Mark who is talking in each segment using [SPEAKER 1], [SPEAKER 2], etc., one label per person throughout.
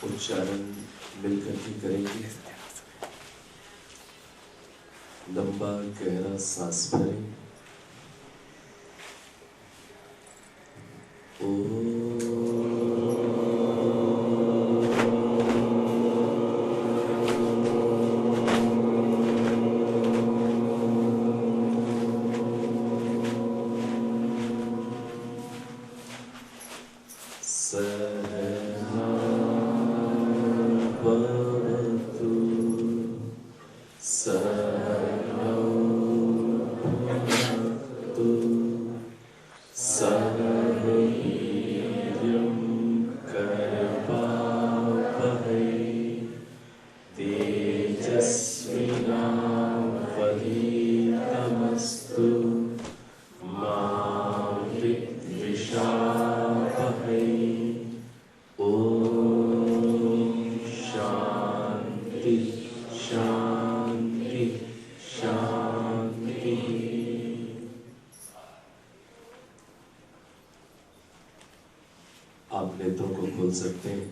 [SPEAKER 1] उच्चारण मिलकर के करेंगे। लंबा गहरा सांस भरें। आप नेत्रों को खोल सकते हैं।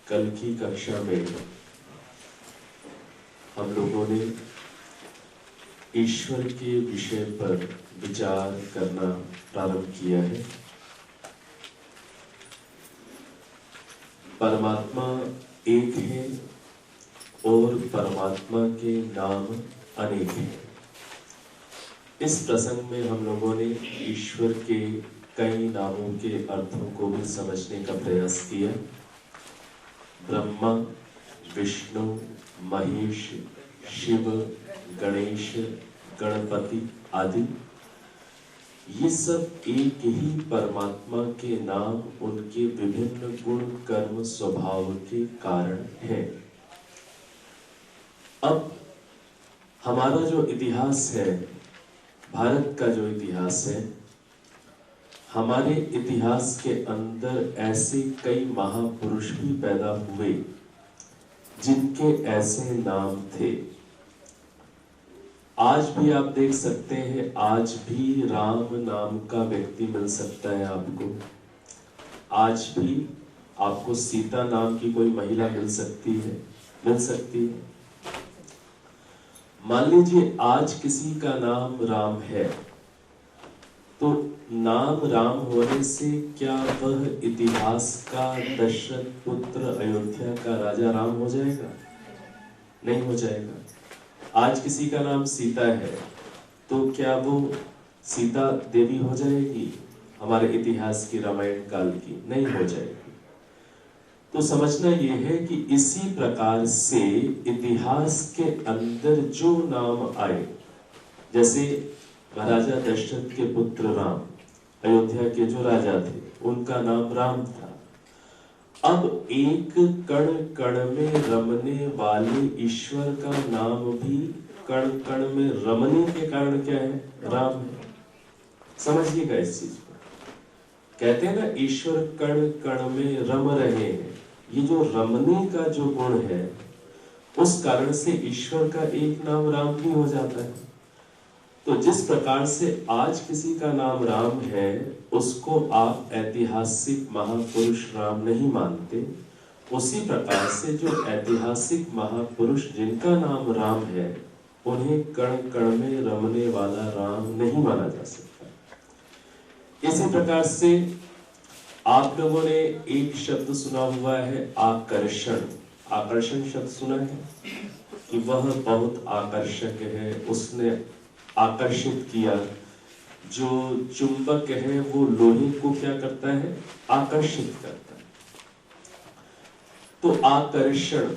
[SPEAKER 1] कल की कक्षा में हम लोगों ने ईश्वर के विषय पर विचार करना प्रारंभ किया है। परमात्मा एक है और परमात्मा के नाम अनेक हैं। इस प्रसंग में हम लोगों ने ईश्वर के कई नामों के अर्थों को भी समझने का प्रयास किया। ब्रह्मा, विष्णु, महेश, शिव, गणेश, गणपति आदि, ये सब एक ही परमात्मा के नाम उनके विभिन्न गुण कर्म स्वभाव के कारण है। अब हमारा जो इतिहास है, भारत का जो इतिहास है, हमारे इतिहास के अंदर ऐसे कई महापुरुष भी पैदा हुए जिनके ऐसे नाम थे। आज भी आप देख सकते हैं, आज भी राम नाम का व्यक्ति मिल सकता है आपको। आज भी आपको सीता नाम की कोई महिला मिल सकती है। मान लीजिए आज किसी का नाम राम है, तो नाम राम होने से क्या वह इतिहास का दशरथ पुत्र अयोध्या का राजा राम हो जाएगा? नहीं हो जाएगा। आज किसी का नाम सीता है, तो क्या वो सीता देवी हो जाएगी हमारे इतिहास की, रामायण काल की? नहीं हो जाएगी। तो समझना यह है कि इसी प्रकार से इतिहास के अंदर जो नाम आए, जैसे महाराजा दशरथ के पुत्र राम, अयोध्या के जो राजा थे, उनका नाम राम था। अब एक कण कण में रमने वाले ईश्वर का नाम भी कण कण में रमने के कारण क्या है? राम है। समझिएगा इस चीज को। कहते हैं ना, ईश्वर कण कण में रम रहे हैं। ये जो रमने का जो गुण है, उस कारण से ईश्वर का एक नाम राम भी हो जाता है। तो जिस प्रकार से आज किसी का नाम राम है, उसको आप ऐतिहासिक महापुरुष राम नहीं मानते, उसी प्रकार से जो ऐतिहासिक महापुरुष जिनका नाम राम है, उन्हें कण कण में रमने वाला राम नहीं माना जा सकता। इसी प्रकार से आप लोगों ने एक शब्द सुना हुआ है, आकर्षण। आकर्षण शब्द सुना है कि वह बहुत आकर्षक है, उसने आकर्षित किया। जो चुंबक है वो लोहे को क्या करता है? आकर्षित करता है। तो आकर्षण,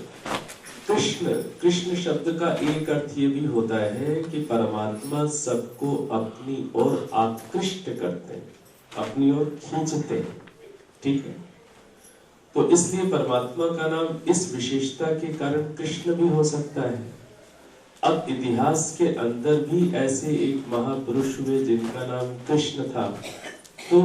[SPEAKER 1] कृष्ण शब्द का एक अर्थ ये भी होता है कि परमात्मा सबको अपनी ओर आकृष्ट करते हैं, अपनी ओर खींचते हैं। ठीक है। तो इसलिए परमात्मा का नाम इस विशेषता के कारण कृष्ण भी हो सकता है। अब इतिहास के अंदर भी ऐसे एक महापुरुष हुए जिनका नाम कृष्ण था, तो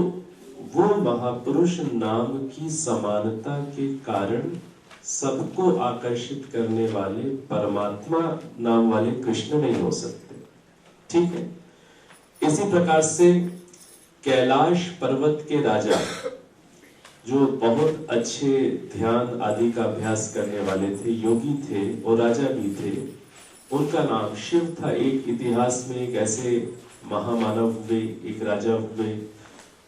[SPEAKER 1] वो महापुरुष नाम की समानता के कारण सबको आकर्षित करने वाले परमात्मा नाम वाले कृष्ण नहीं हो सकते। ठीक है। इसी प्रकार से कैलाश पर्वत के राजा जो बहुत अच्छे ध्यान आदि का अभ्यास करने वाले थे, योगी थे और राजा भी थे। उनका नाम शिव था। एक इतिहास में एक ऐसे महामानव हुए, एक राजा हुए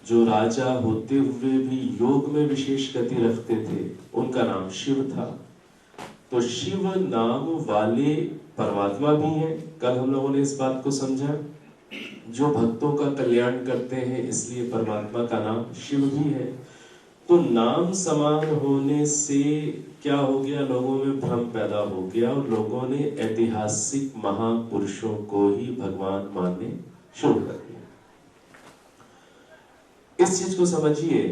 [SPEAKER 1] जो राजा होते हुए भी योग में विशेष गति रखते थे। उनका नाम शिव था। तो शिव नाम वाले परमात्मा भी हैं। कल हम लोगों ने इस बात को समझा, जो भक्तों का कल्याण करते हैं, इसलिए परमात्मा का नाम शिव भी है। तो नाम समान होने से क्या हो गया, लोगों में भ्रम पैदा हो गया और लोगों ने ऐतिहासिक महापुरुषों को ही भगवान मानने शुरू कर दिया। इस चीज को समझिए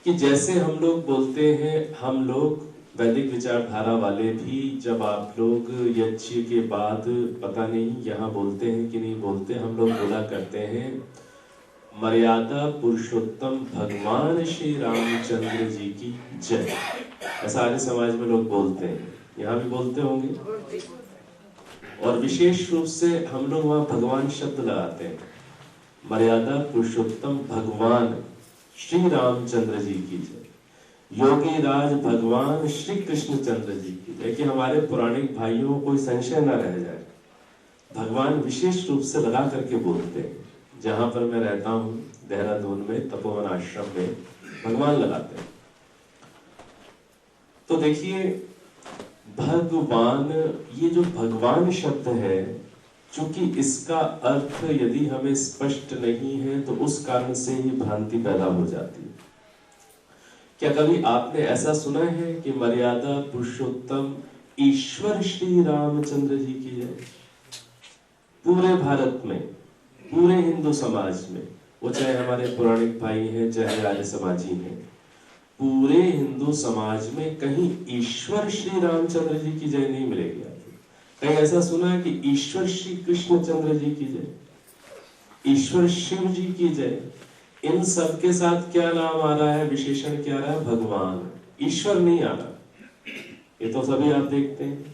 [SPEAKER 1] कि जैसे हम लोग बोलते हैं, हम लोग वैदिक विचारधारा वाले भी, जब आप लोग यज्ञ के बाद, पता नहीं यहाँ बोलते हैं कि नहीं बोलते, हम लोग बोला करते हैं मर्यादा पुरुषोत्तम भगवान श्री रामचंद्र जी की जय। ऐसा आर्य समाज में लोग बोलते हैं, यहाँ भी बोलते होंगे। और विशेष रूप से हम लोग वहाँ भगवान शब्द लगाते हैं। मर्यादा पुरुषोत्तम भगवान श्री रामचंद्र जी की जय, योगी राज भगवान श्री कृष्ण चंद्र जी की जय, कि हमारे पौराणिक भाइयों को कोई संशय न रह जाए। भगवान विशेष रूप से लगा करके बोलते हैं। जहां पर मैं रहता हूं देहरादून में तपोवन आश्रम में भगवान लगाते हैं। तो देखिए भगवान, ये जो भगवान शब्द है, चूंकि इसका अर्थ यदि हमें स्पष्ट नहीं है तो उस कारण से ही भ्रांति पैदा हो जाती है। क्या कभी आपने ऐसा सुना है कि मर्यादा पुरुषोत्तम ईश्वर श्री रामचंद्र जी की जय? पूरे भारत में, पूरे हिंदू समाज में, वो चाहे हमारे पौराणिक भाई हैं चाहे आर्य समाजी हैं, पूरे हिंदू समाज में कहीं ईश्वर श्री रामचंद्र जी की जय नहीं मिलेगी। कहीं ऐसा सुना है कि ईश्वर श्री कृष्णचंद्र जी की जय, ईश्वर शिव जी की जय? इन सब के साथ क्या नाम आ रहा है, विशेषण क्या आ रहा है? भगवान। ईश्वर नहीं आ रहा। ये तो सभी आप देखते हैं।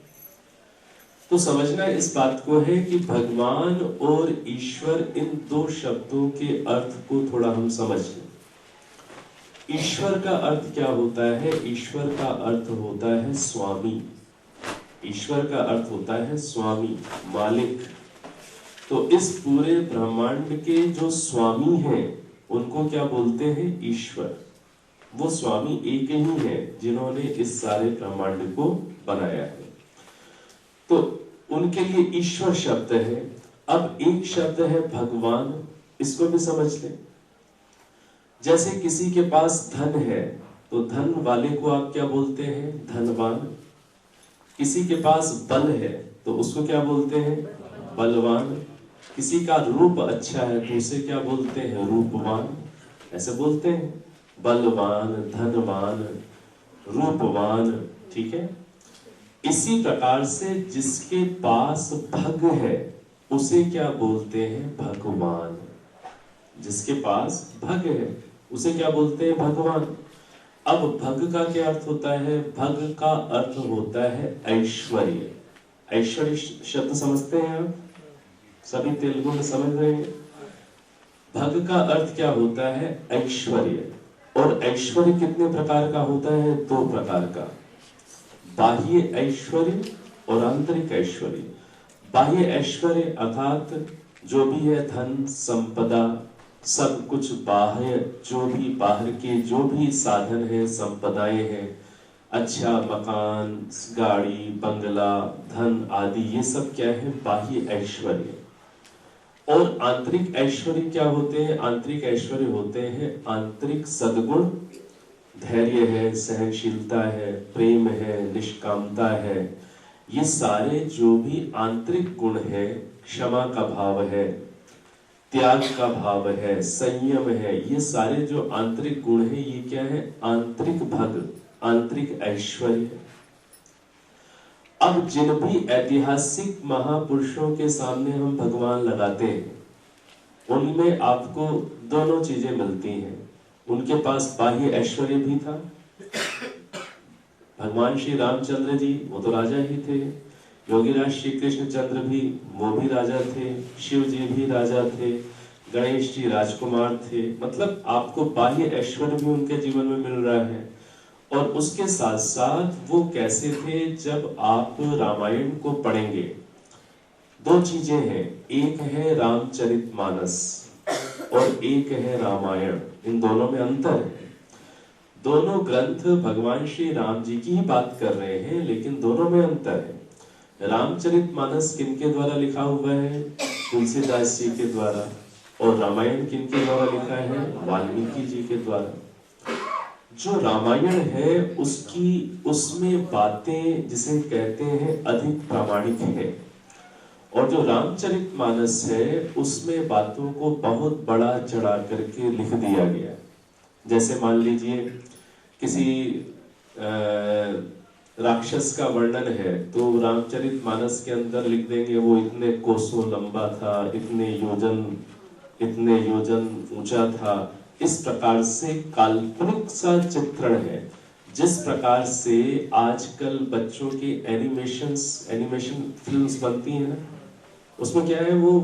[SPEAKER 1] तो समझना इस बात को है कि भगवान और ईश्वर, इन दो शब्दों के अर्थ को थोड़ा हम समझ लें। ईश्वर का अर्थ क्या होता है? ईश्वर का अर्थ होता है स्वामी। ईश्वर का अर्थ होता है स्वामी, मालिक। तो इस पूरे ब्रह्मांड के जो स्वामी हैं उनको क्या बोलते हैं? ईश्वर। वो स्वामी एक ही है जिन्होंने इस सारे ब्रह्मांड को बनाया है। तो उनके लिए ईश्वर शब्द है। अब एक शब्द है भगवान, इसको भी समझ लें। जैसे किसी के पास धन है तो धन वाले को आप क्या बोलते हैं? धनवान। किसी के पास बल है तो उसको क्या बोलते हैं? बलवान। किसी का रूप अच्छा है तो उसे क्या बोलते हैं? रूपवान। ऐसे बोलते हैं, बलवान, धनवान, रूपवान। ठीक है। इसी प्रकार से जिसके पास भग है उसे क्या बोलते हैं? भगवान। जिसके पास भग है उसे क्या बोलते हैं? भगवान। अब भग का क्या अर्थ होता है? भग का अर्थ होता है ऐश्वर्य। ऐश्वर्य शब्द समझते हैं आप? सभी तेलुगु में समझ रहे हैं? भग का अर्थ क्या होता है? ऐश्वर्य। और ऐश्वर्य कितने प्रकार का होता है? दो प्रकार का, बाह्य ऐश्वर्य और आंतरिक ऐश्वर्य। बाह्य ऐश्वर्य अर्थात जो भी है धन संपदा, सब कुछ बाह्य, जो भी बाहर के जो भी साधन है, संपदाएं हैं, अच्छा मकान, गाड़ी, बंगला, धन आदि, ये सब क्या है? बाह्य ऐश्वर्य। और आंतरिक ऐश्वर्य क्या होते हैं? आंतरिक ऐश्वर्य होते हैं आंतरिक सद्गुण, धैर्य है, सहनशीलता है, प्रेम है, निष्कामता है। ये सारे जो भी आंतरिक गुण है, क्षमा का भाव है, त्याग का भाव है, संयम है, ये सारे जो आंतरिक गुण है, ये क्या है? आंतरिक भग, आंतरिक ऐश्वर्य। अब जिन भी ऐतिहासिक महापुरुषों के सामने हम भगवान लगाते हैं उनमें आपको दोनों चीजें मिलती हैं। उनके पास बाह्य ऐश्वर्य भी था। भगवान श्री रामचंद्र जी वो तो राजा ही थे, योगीराज श्री कृष्ण चंद्र भी वो भी राजा थे, शिव जी भी राजा थे, गणेश जी राजकुमार थे, मतलब आपको बाह्य ऐश्वर्य भी उनके जीवन में मिल रहा है। और उसके साथ साथ वो कैसे थे, जब आप रामायण को पढ़ेंगे, दो चीजें हैं, एक है रामचरितमानस और एक है रामायण, इन दोनों में अंतर है। दोनों ग्रंथ भगवान श्री राम जी की ही बात कर रहे हैं, लेकिन दोनों में अंतर है। रामचरितमानस किनके द्वारा लिखा हुआ है? तुलसीदास जी के द्वारा। और रामायण किनके द्वारा लिखा है? वाल्मीकि जी के द्वारा। जो रामायण है उसमें बातें जिसे कहते हैं अधिक प्रामाणिक है, और जो रामचरितमानस है उसमें बातों को बहुत बड़ा चढ़ा करके लिख दिया गया। जैसे मान लीजिए किसी राक्षस का वर्णन है, तो रामचरितमानस के अंदर लिख देंगे वो इतने कोसों लंबा था, इतने योजन ऊंचा था। इस प्रकार से काल्पनिक सा चित्रण है। जिस प्रकार से आजकल बच्चों की एनिमेशन फिल्म्स बनती है ना, उसमें क्या है, वो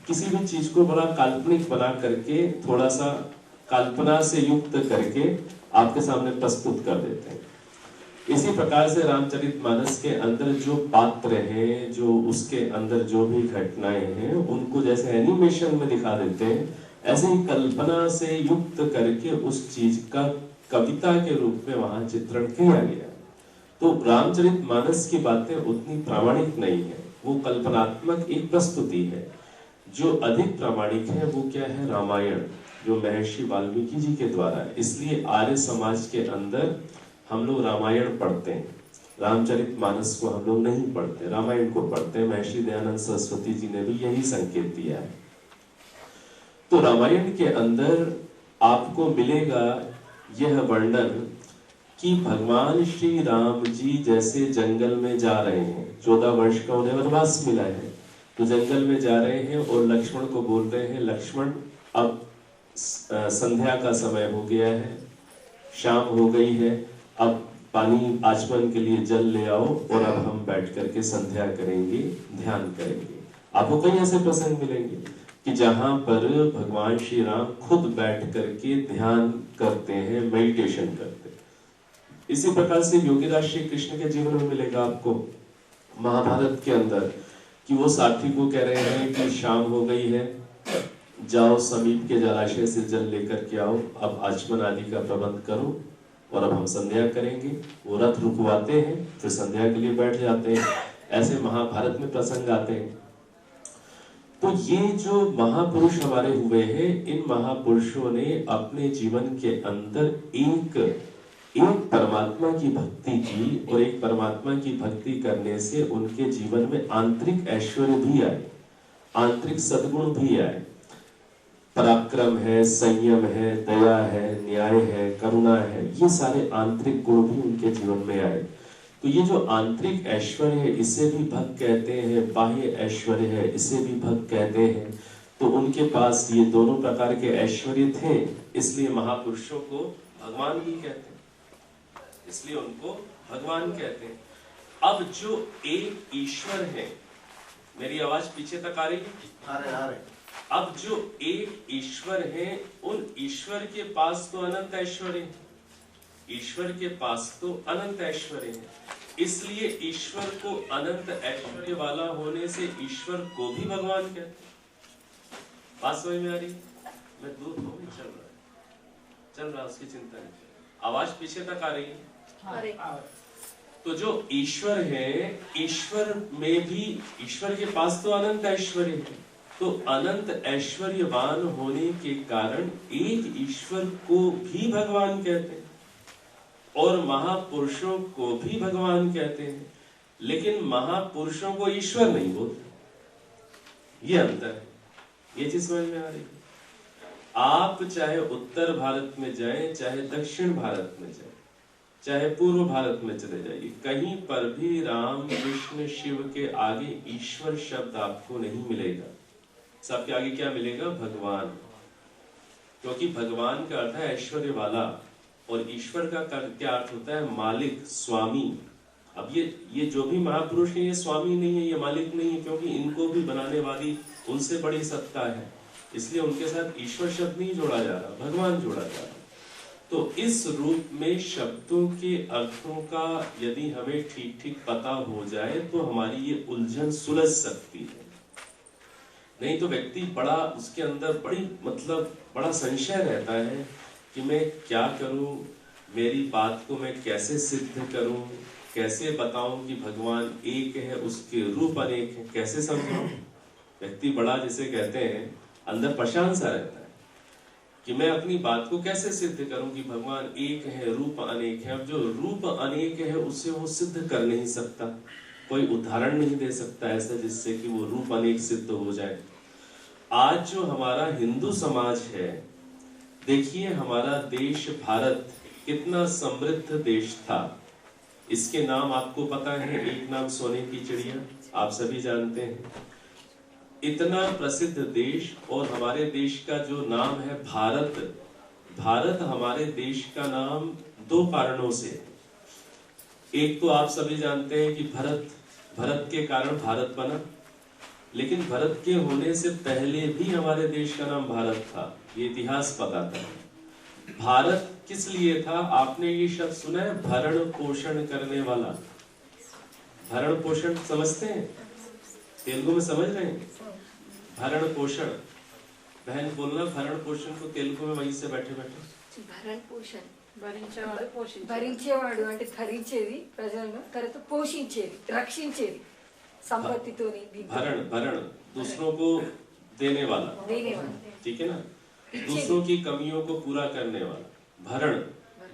[SPEAKER 1] किसी भी चीज को बड़ा काल्पनिक बना करके, थोड़ा सा कल्पना से युक्त करके आपके सामने प्रस्तुत कर देते हैं। इसी प्रकार से रामचरितमानस के अंदर जो पात्र हैं, जो उसके अंदर जो भी घटनाएं हैं, उनको जैसे एनिमेशन में दिखा देते हैं, ऐसे ही कल्पना से युक्त करके उस चीज का कविता के रूप में वहां चित्रण किया गया। तो रामचरितमानस की बातें उतनी प्रामाणिक नहीं है, वो कल्पनात्मक एक प्रस्तुति है। जो अधिक प्रामाणिक है वो क्या है? रामायण, जो महर्षि वाल्मीकि जी के द्वारा है। इसलिए आर्य समाज के अंदर हम लोग रामायण पढ़ते हैं, रामचरितमानस को हम लोग नहीं पढ़ते, रामायण को पढ़ते हैं। महर्षि दयानंद सरस्वती जी ने भी यही संकेत दिया है। तो रामायण के अंदर आपको मिलेगा यह वर्णन कि भगवान श्री राम जी जैसे जंगल में जा रहे हैं, 14 वर्ष का उन्हें वनवास मिला है, तो जंगल में जा रहे हैं और लक्ष्मण को बोल रहे हैं, लक्ष्मण अब संध्या का समय हो गया है, शाम हो गई है, अब पानी आचमन के लिए जल ले आओ और अब हम बैठ करके संध्या करेंगे, ध्यान करेंगे। आपको कई ऐसे प्रसंग मिलेंगे कि जहां पर भगवान श्री राम खुद बैठ करके ध्यान करते हैं, मेडिटेशन करते हैं। इसी प्रकार से योगीराज श्री कृष्ण के जीवन में मिलेगा आपको महाभारत के अंदर कि वो सारथी को कह रहे हैं कि शाम हो गई है, जाओ समीप के जलाशय से जल लेकर के आओ, अब आचमन आदि का प्रबंध करो और अब हम संध्या करेंगे। वो रथ रुकवाते हैं, फिर संध्या के लिए बैठ जाते हैं। ऐसे महाभारत में प्रसंग आते हैं। तो ये जो महापुरुष हमारे हुए हैं, इन महापुरुषों ने अपने जीवन के अंदर एक परमात्मा की भक्ति की, और एक परमात्मा की भक्ति करने से उनके जीवन में आंतरिक ऐश्वर्य भी आए, आंतरिक सद्गुण भी आए। पराक्रम है, संयम है, दया है, न्याय है, करुणा है, ये सारे आंतरिक गुण भी उनके जीवन में आए। तो ये जो आंतरिक ऐश्वर्य है इसे भी भक्त कहते हैं, बाह्य ऐश्वर्य है इसे भी भक्त कहते हैं। तो उनके पास ये दोनों प्रकार के ऐश्वर्य थे, इसलिए महापुरुषों को भगवान भी कहते हैं, इसलिए उनको भगवान कहते हैं। अब जो एक ईश्वर है, मेरी आवाज पीछे तक आ रही है? आ रहे। अब जो एक ईश्वर है, उन ईश्वर के पास तो अनंत ऐश्वर्य है, ईश्वर के पास तो अनंत ऐश्वर्य है, इसलिए ईश्वर को अनंत ऐश्वर्य वाला होने से ईश्वर को भी भगवान कहते हैं। बात समझ में आ रही? मैं दूर तो नहीं चल रहा उसकी चिंता नहीं। आवाज पीछे तक आ रही है? तो जो ईश्वर है, ईश्वर में भी, ईश्वर के पास तो अनंत ऐश्वर्य है, तो अनंत ऐश्वर्यवान होने के कारण एक ईश्वर को भी भगवान कहते हैं और महापुरुषों को भी भगवान कहते हैं, लेकिन महापुरुषों को ईश्वर नहीं बोलते। ये अंतर है, ये चीज समझ में आ रही है? आप चाहे उत्तर भारत में जाएं, चाहे दक्षिण भारत में जाएं, चाहे पूर्व भारत में चले जाइए, कहीं पर भी राम कृष्ण शिव के आगे ईश्वर शब्द आपको नहीं मिलेगा। सबके आगे क्या मिलेगा? भगवान। क्योंकि भगवान का अर्थ है ऐश्वर्य वाला, और ईश्वर का क्या अर्थ होता है? मालिक, स्वामी। अब ये जो भी महापुरुष है, ये स्वामी नहीं है, ये मालिक नहीं है, क्योंकि इनको भी बनाने वाली उनसे बड़ी सत्ता है। इसलिए उनके साथ ईश्वर शब्द नहीं जोड़ा जा रहा, भगवान जोड़ा जा रहा। तो इस रूप में शब्दों के अर्थों का यदि हमें ठीक ठीक पता हो जाए तो हमारी ये उलझन सुलझ सकती है। नहीं तो व्यक्ति बड़ा उसके अंदर बड़ा संशय रहता है कि मैं क्या करूं, मेरी बात को मैं कैसे सिद्ध करूं, कैसे बताऊं कि भगवान एक है, उसके रूप अनेक है, कैसे समझाऊं। व्यक्ति बड़ा जिसे कहते हैं अंदर परेशान सा रहता है कि मैं अपनी बात को कैसे सिद्ध करूं कि भगवान एक है, रूप अनेक है। अब जो रूप अनेक है उसे वो सिद्ध कर नहीं सकता, कोई उदाहरण नहीं दे सकता ऐसा जिससे कि वो रूप अनेक सिद्ध हो जाए। आज जो हमारा हिंदू समाज है, देखिए हमारा देश भारत कितना समृद्ध देश था। इसके नाम आपको पता है, एक नाम सोने की चिड़िया, आप सभी जानते हैं। इतना प्रसिद्ध देश, और हमारे देश का जो नाम है भारत, भारत हमारे देश का नाम दो कारणों से। एक तो आप सभी जानते हैं कि भरत के कारण भारत बना, लेकिन भरत के होने से पहले भी हमारे देश का नाम भारत था, ये इतिहास बताता है। भारत किस लिए था? आपने ये शब्द सुना है, भरण पोषण करने वाला। भरण पोषण समझते हैं? तेलुगु में समझ रहे हैं? भरण पोषण, बहन बोलना भरण पोषण को तेलुगु में वहीं से बैठे बैठे।
[SPEAKER 2] भरण पोषण
[SPEAKER 3] భరించేవాడు అంటే ధరించేది ప్రజలను, తర్వాత పోషించేది, రక్షించేది, సంపత్తితోని।
[SPEAKER 1] भरण भरण दूसरों को देने वाला, ठीक है ना, दूसरों की कमियों को पूरा करने वाला। भरण,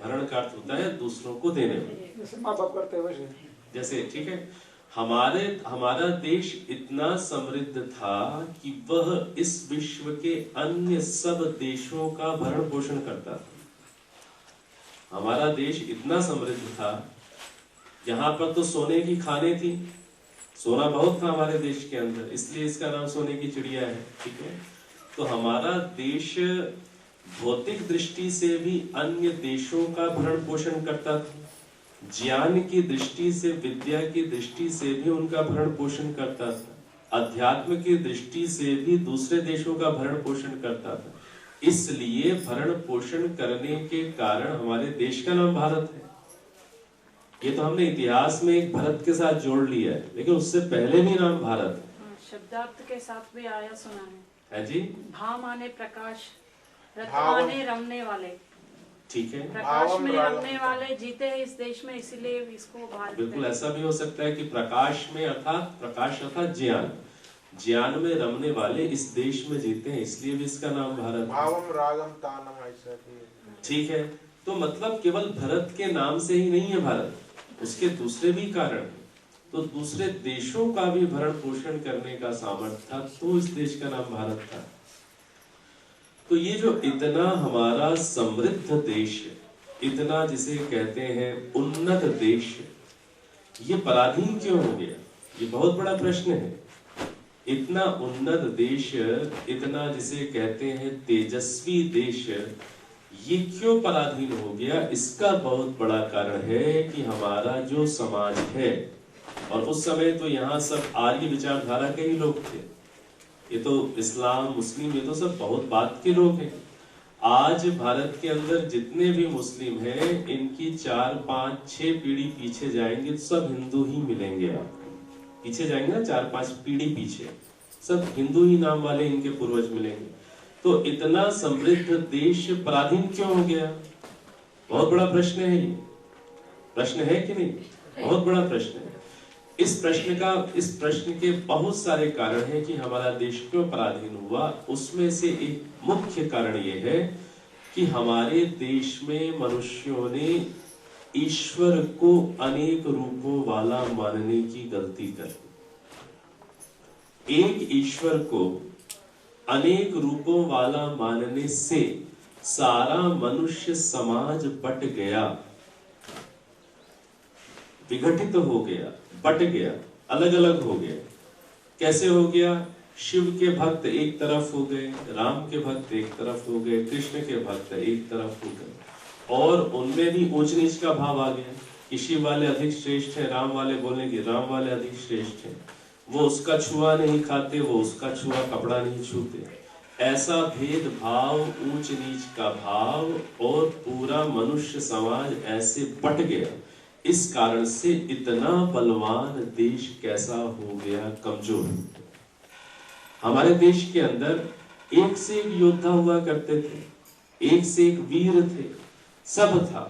[SPEAKER 1] भरण का अर्थ होता है दूसरों को देने वाला,
[SPEAKER 4] माँ बाप करते हैं
[SPEAKER 1] जैसे, ठीक है। हमारा देश इतना समृद्ध था कि वह इस विश्व के अन्य सब देशों का भरण पोषण करता था। हमारा देश इतना समृद्ध था, यहाँ पर तो सोने की खानें थी, सोना बहुत था हमारे देश के अंदर, इसलिए इसका नाम सोने की चिड़िया है, ठीक है। तो हमारा देश भौतिक दृष्टि से भी अन्य देशों का भरण पोषण करता था, ज्ञान की दृष्टि से, विद्या की दृष्टि से भी उनका भरण पोषण करता था, अध्यात्म की दृष्टि से भी दूसरे देशों का भरण पोषण करता था। इसलिए भरण पोषण करने के कारण हमारे देश का नाम भारत है। ये तो हमने इतिहास में एक भरत के साथ जोड़ लिया है, लेकिन उससे पहले भी नाम भारत है।
[SPEAKER 5] शब्दार्थ के साथ भी आया सुना
[SPEAKER 1] है जी।
[SPEAKER 5] भा माने प्रकाश, रत माने रमने वाले,
[SPEAKER 1] ठीक है,
[SPEAKER 5] प्रकाश में रमने वाले जीते हैं इस देश में, इसीलिए इसको भारत।
[SPEAKER 1] बिल्कुल ऐसा भी हो सकता है कि प्रकाश में अर्थात प्रकाश अर्थात ज्ञान, ज्ञान में रमने वाले इस देश में जीते हैं, इसलिए भी इसका नाम भारत है।
[SPEAKER 4] भावम रागम तानम ऐसा भी,
[SPEAKER 1] ठीक है। तो मतलब केवल भरत के नाम से ही नहीं है भारत, उसके दूसरे भी कारण, तो दूसरे देशों का भी भरण पोषण करने का सामर्थ्य था, तो इस देश का नाम भारत था। तो ये जो इतना हमारा समृद्ध देश है, इतना जिसे कहते हैं उन्नत देश, ये पराधीन क्यों हो गया? ये बहुत बड़ा प्रश्न है। इतना उन्नत देश, इतना जिसे कहते हैं तेजस्वी देश, ये क्यों पराधीन हो गया? इसका बहुत बड़ा कारण है कि हमारा जो समाज है, और उस समय तो यहाँ सब आर्य विचारधारा के ही लोग थे, ये तो इस्लाम मुस्लिम ये तो सब बहुत बात के लोग हैं। आज भारत के अंदर जितने भी मुस्लिम हैं, इनकी 4, 5, 6 पीढ़ी पीछे जाएंगे तो सब हिंदू ही मिलेंगे। आप पीछे जाएंगे ना, 4, 5 पीढ़ी पीछे, सब हिंदू ही नाम वाले इनके पूर्वज मिलेंगे। तो इतना समृद्ध देश पराधीन क्यों हो गया? बहुत बड़ा प्रश्न है ये। प्रश्न है कि नहीं? बहुत बड़ा प्रश्न है। इस प्रश्न के बहुत सारे कारण हैं कि हमारा देश क्यों पराधीन हुआ। उसमें से एक मुख्य कारण ये है कि हमारे देश में मनुष्यों ने ईश्वर को अनेक रूपों वाला मानने की गलती कर। एक ईश्वर को अनेक रूपों वाला मानने से सारा मनुष्य समाज बट गया, विघटित हो गया, बट गया, अलग अलग हो गया। कैसे हो गया? शिव के भक्त एक तरफ हो गए, राम के भक्त एक तरफ हो गए, कृष्ण के भक्त एक तरफ हो गए, और उनमें भी ऊंच नीच का भाव आ गया कि शिव वाले अधिक श्रेष्ठ है, राम वाले बोलेंगे राम वाले अधिक श्रेष्ठ है, वो उसका छुआ नहीं खाते, वो उसका छुआ कपड़ा नहीं छूते। ऐसा भेदभाव, ऊंच नीच का भाव और पूरा मनुष्य समाज ऐसे बट गया। इस कारण से इतना बलवान देश कैसा हो गया कमजोर। हमारे देश के अंदर एक से एक योद्धा हुआ करते थे, एक से एक वीर थे, सब था।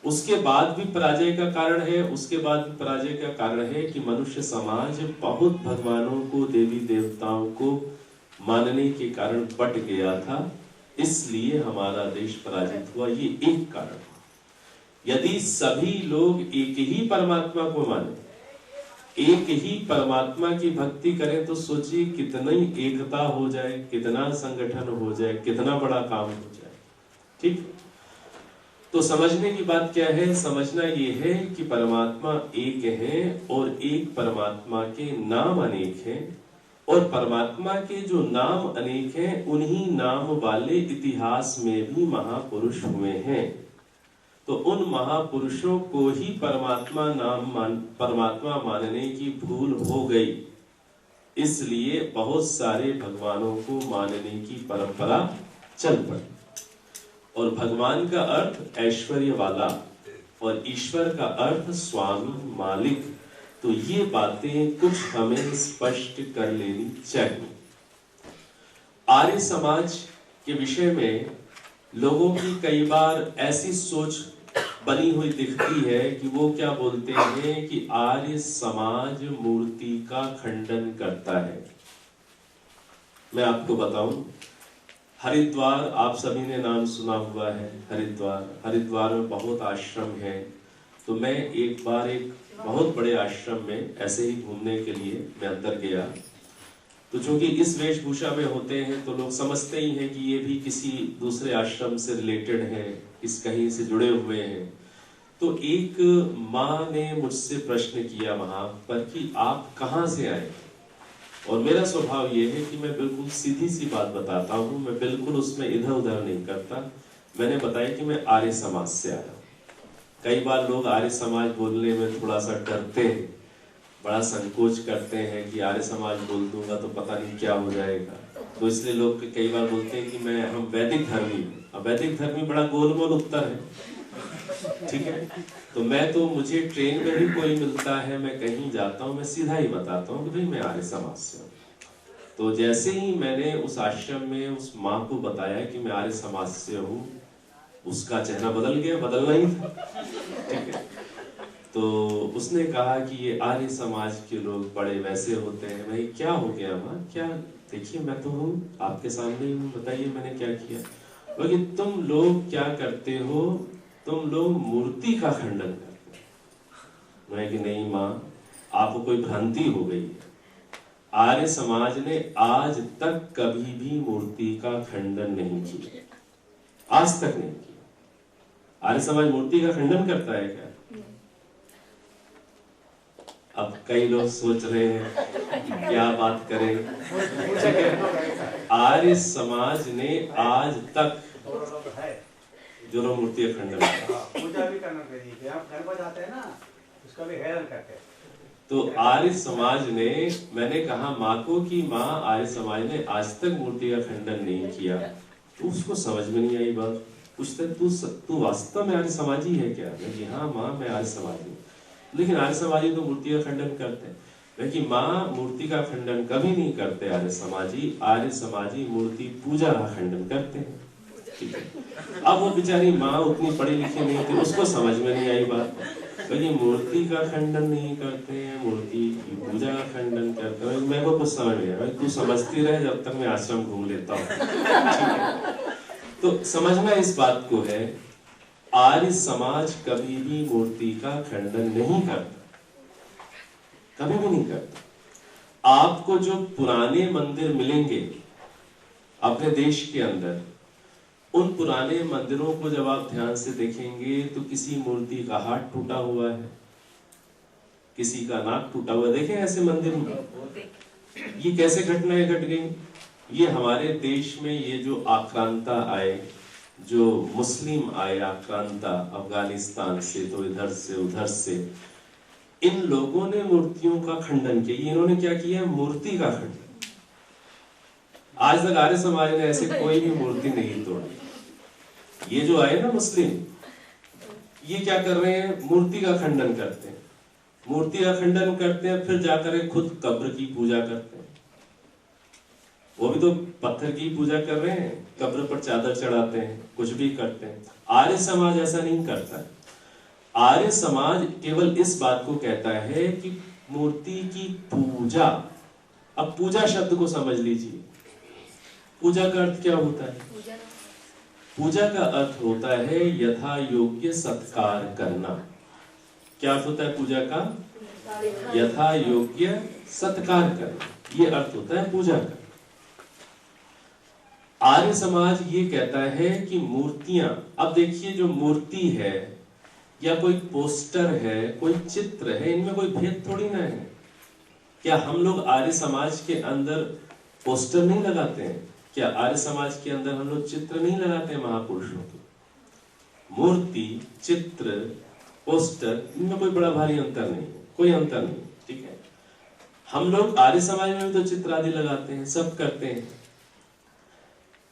[SPEAKER 1] उसके बाद भी पराजय का कारण है, उसके बाद भी पराजय का कारण है कि मनुष्य समाज बहुत भगवानों को, देवी देवताओं को मानने के कारण बट गया था, इसलिए हमारा देश पराजित हुआ। ये एक कारण। यदि सभी लोग एक ही परमात्मा को माने, एक ही परमात्मा की भक्ति करें, तो सोचिए कितनी एकता हो जाए, कितना संगठन हो जाए, कितना बड़ा काम हो जाए। ठीक। तो समझने की बात क्या है? समझना ये है कि परमात्मा एक है और एक परमात्मा के नाम अनेक हैं, और परमात्मा के जो नाम अनेक हैं उन्हीं नाम वाले इतिहास में भी महापुरुष हुए हैं। तो उन महापुरुषों को ही परमात्मा मानने की भूल हो गई, इसलिए बहुत सारे भगवानों को मानने की परंपरा चल पड़ी। और भगवान का अर्थ ऐश्वर्य वाला और ईश्वर का अर्थ स्वामी, मालिक। तो ये बातें कुछ हमें स्पष्ट कर लेनी चाहिए। आर्य समाज के विषय में लोगों की कई बार ऐसी सोच बनी हुई दिखती है कि वो क्या बोलते हैं कि आर्य समाज मूर्ति का खंडन करता है। मैं आपको बताऊं, हरिद्वार आप सभी ने नाम सुना हुआ है। हरिद्वार में बहुत आश्रम है। तो मैं एक बार एक बहुत बड़े आश्रम में ऐसे ही घूमने के लिए मैं अंदर गया। तो चूंकि इस वेशभूषा में होते हैं तो लोग समझते ही हैं कि ये भी किसी दूसरे आश्रम से रिलेटेड है, इस कहीं से जुड़े हुए हैं। तो एक माँ ने मुझसे प्रश्न किया वहां पर कि आप कहाँ से आए? और मेरा स्वभाव ये है कि मैं बिल्कुल सीधी सी बात बताता हूँ, मैं बिल्कुल उसमें इधर उधर नहीं करता। मैंने बताया कि मैं आर्य समाज से आया हूँ। कई बार लोग आर्य समाज बोलने में थोड़ा सा डरते हैं, बड़ा संकोच करते हैं कि आर्य समाज बोल दूंगा तो पता नहीं क्या हो जाएगा। तो इसलिए लोग कई बार बोलते हैं कि हम वैदिक धर्मी हैं। अब वैदिक धर्मी बड़ा गोलमोल उत्तर है, ठीक है। तो मुझे ट्रेन में भी कोई मिलता है, मैं कहीं जाता हूँ, मैं सीधा ही बताता हूँ कि भाई मैं आर्य समाज से हूँ। तो जैसे ही मैंने उस आश्रम में उस माँ को बताया कि मैं आर्य समाज से हूँ, उसका चेहरा बदल गया, बदलना ही था, ठीक है। तो उसने कहा कि ये आर्य समाज के लोग बड़े वैसे होते हैं। भाई क्या हो गया माँ? क्या? देखिए मैं तो हूँ, आपके सामने ही हूँ, बताइए मैंने क्या किया? बोले तुम लोग क्या करते हो, तुम लोग मूर्ति का खंडन करते हो। मैं कि नहीं माँ, आपको कोई भ्रांति हो गई है। आर्य समाज ने आज तक कभी भी मूर्ति का खंडन नहीं किया, आज तक नहीं किया। आर्य समाज मूर्ति का खंडन करता है क्या? अब कई लोग सोच रहे हैं क्या बात करें, ठीक है। आर्य समाज ने आज तक जो लोग मूर्ति का खंडन
[SPEAKER 2] पूजा भी करना चाहिए, आप घर पर जाते हैं ना, उसका भी हेरन करते हैं।
[SPEAKER 1] तो आर्य समाज ने, मैंने कहा माँ को कि माँ आर्य समाज ने आज तक मूर्ति का खंडन नहीं किया। तो उसको समझ में नहीं आई बात। पूछते तू वास्तव में आर्य समाजी है क्या? मैं कि हाँ माँ मैं आर्य समाजी हूँ। लेकिन आर्य समाजी तो मूर्ति का खंडन करते हैं। मैं कि माँ मूर्ति का खंडन कभी नहीं करते आर्य समाजी। आर्य समाजी मूर्ति पूजा का खंडन करते हैं, ठीक है। अब वो बेचारी माँ उतनी पढ़ी लिखी नहीं थी, उसको समझ में नहीं आई बात। भाई मूर्ति का खंडन नहीं करते हैं, मूर्ति की पूजा का खंडन करते हैं। मेरे को कुछ समझ नहीं आया। तू समझती रहे जब तक मैं आश्रम घूम लेता हूँ, ठीक है। तो समझना इस बात को है, आर्य समाज कभी भी मूर्ति का खंडन नहीं करता, कभी भी नहीं करता। आपको जो पुराने मंदिर मिलेंगे अपने देश के अंदर, उन पुराने मंदिरों को जब आप ध्यान से देखेंगे तो किसी मूर्ति का हाथ टूटा हुआ है, किसी का नाक टूटा हुआ है। देखें ऐसे मंदिर में ये कैसे घटनाएं घट गई। ये हमारे देश में ये जो आक्रांता आए, जो मुस्लिम आए आक्रांता अफगानिस्तान से, तो इधर से उधर से, इन लोगों ने मूर्तियों का खंडन किया। इन्होंने क्या किया? मूर्ति का खंडन। आज तक आर्य समाज ने ऐसे कोई भी मूर्ति नहीं तोड़ी। ये जो आए ना मुस्लिम, ये क्या कर रहे हैं, मूर्ति का खंडन करते हैं, मूर्ति का खंडन करते हैं, फिर जाकर खुद कब्र की पूजा करते हैं। वो भी तो पत्थर की पूजा कर रहे हैं, कब्र पर चादर चढ़ाते हैं, कुछ भी करते हैं। आर्य समाज ऐसा नहीं करता है। आर्य समाज केवल इस बात को कहता है कि मूर्ति की पूजा, अब पूजा शब्द को समझ लीजिए, पूजा का अर्थ क्या होता है? पूजा का अर्थ होता है यथा योग्य सत्कार करना। क्या अर्थ होता है पूजा का? यथा योग्य सत्कार करना, ये अर्थ होता है पूजा का। आर्य समाज ये कहता है कि मूर्तियां, अब देखिए जो मूर्ति है या कोई पोस्टर है, कोई चित्र है, इनमें कोई भेद थोड़ी ना है। क्या हम लोग आर्य समाज के अंदर पोस्टर नहीं लगाते हैं? क्या आर्य समाज के अंदर हम लोग चित्र नहीं लगाते हैं महापुरुषों की? मूर्ति, चित्र, पोस्टर, इनमें कोई बड़ा भारी अंतर नहीं, कोई अंतर नहीं, ठीक है। हम लोग आर्य समाज में भी तो चित्र आदि लगाते हैं, सब करते हैं।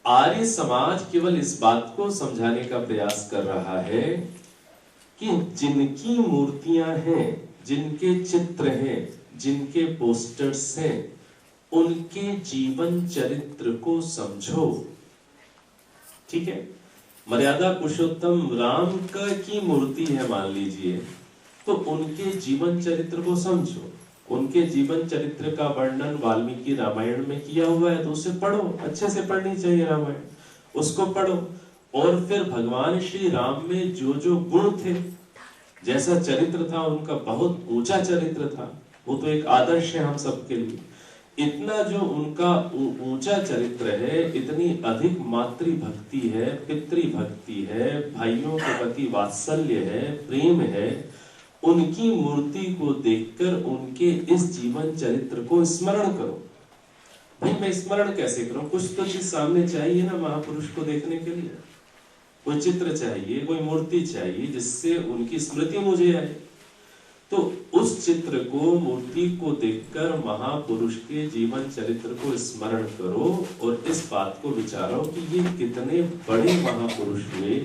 [SPEAKER 1] आर्य समाज केवल इस बात को समझाने का प्रयास कर रहा है कि जिनकी मूर्तियां हैं, जिनके चित्र हैं, जिनके पोस्टर्स हैं, उनके जीवन चरित्र को समझो, ठीक है। मर्यादा पुरुषोत्तम राम की मूर्ति है मान लीजिए, तो उनके जीवन चरित्र को समझो। उनके जीवन चरित्र का वर्णन वाल्मीकि रामायण में किया हुआ है, तो उसे पढ़ो, अच्छे से पढ़नी चाहिए रामायण, उसको पढ़ो। और फिर भगवान श्री राम में जो जो गुण थे, जैसा चरित्र था उनका, बहुत ऊंचा चरित्र था, वो तो एक आदर्श है हम सबके लिए। इतना जो उनका ऊंचा चरित्र है, इतनी अधिक मातृ भक्ति है, पितृ भक्ति है, भाइयों के प्रति वात्सल्य है, प्रेम है, उनकी मूर्ति को देखकर उनके इस जीवन चरित्र को स्मरण करो। भाई मैं स्मरण कैसे करूं? कुछ तो चीज सामने चाहिए ना महापुरुष को देखने के लिए, कोई चित्र चाहिए, कोई मूर्ति चाहिए जिससे उनकी स्मृति मुझे आए। तो उस चित्र को, मूर्ति को देखकर महापुरुष के जीवन चरित्र को स्मरण करो और इस बात को विचारो कि ये कितने बड़े महापुरुष हुए,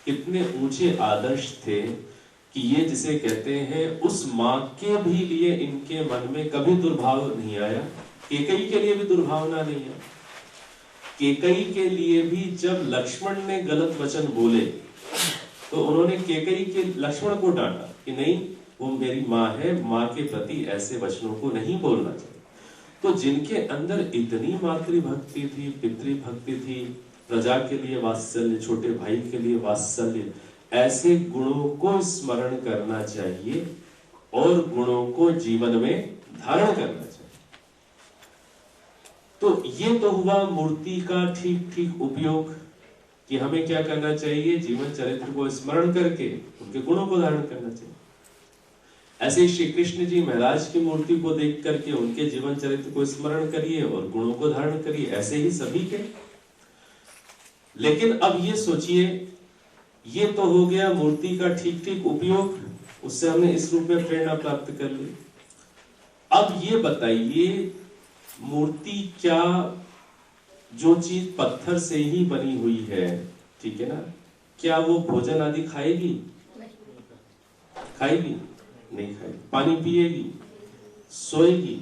[SPEAKER 1] कितने ऊंचे आदर्श थे, कि ये जिसे कहते हैं उस माँ के भी लिए इनके मन में कभी दुर्भाव नहीं आया। केकई के लिए भी दुर्भावना नहीं है। केकई के लिए भी जब लक्ष्मण ने गलत वचन बोले तो उन्होंने केकई के लक्ष्मण को डांटा कि नहीं, वो मेरी माँ है, माँ के प्रति ऐसे वचनों को नहीं बोलना चाहिए। तो जिनके अंदर इतनी मातृभक्ति थी, पितृभक्ति थी, प्रजा के लिए वात्सल्य, छोटे भाई के लिए वात्सल्य, ऐसे गुणों को स्मरण करना चाहिए और गुणों को जीवन में धारण करना चाहिए। तो ये तो हुआ मूर्ति का ठीक ठीक उपयोग, कि हमें क्या करना चाहिए, जीवन चरित्र को स्मरण करके उनके गुणों को धारण करना चाहिए। ऐसे ही श्री कृष्ण जी महाराज की मूर्ति को देख करके उनके जीवन चरित्र को स्मरण करिए और गुणों को धारण करिए, ऐसे ही सभी के। लेकिन अब ये सोचिए, ये तो हो गया मूर्ति का ठीक ठीक उपयोग, उससे हमने इस रूप में प्रेरणा प्राप्त कर ली। अब ये बताइए, मूर्ति क्या, जो चीज पत्थर से ही बनी हुई है, ठीक है ना, क्या वो भोजन आदि खाएगी? खाएगी? नहीं खाएगी। पानी पिएगी, सोएगी,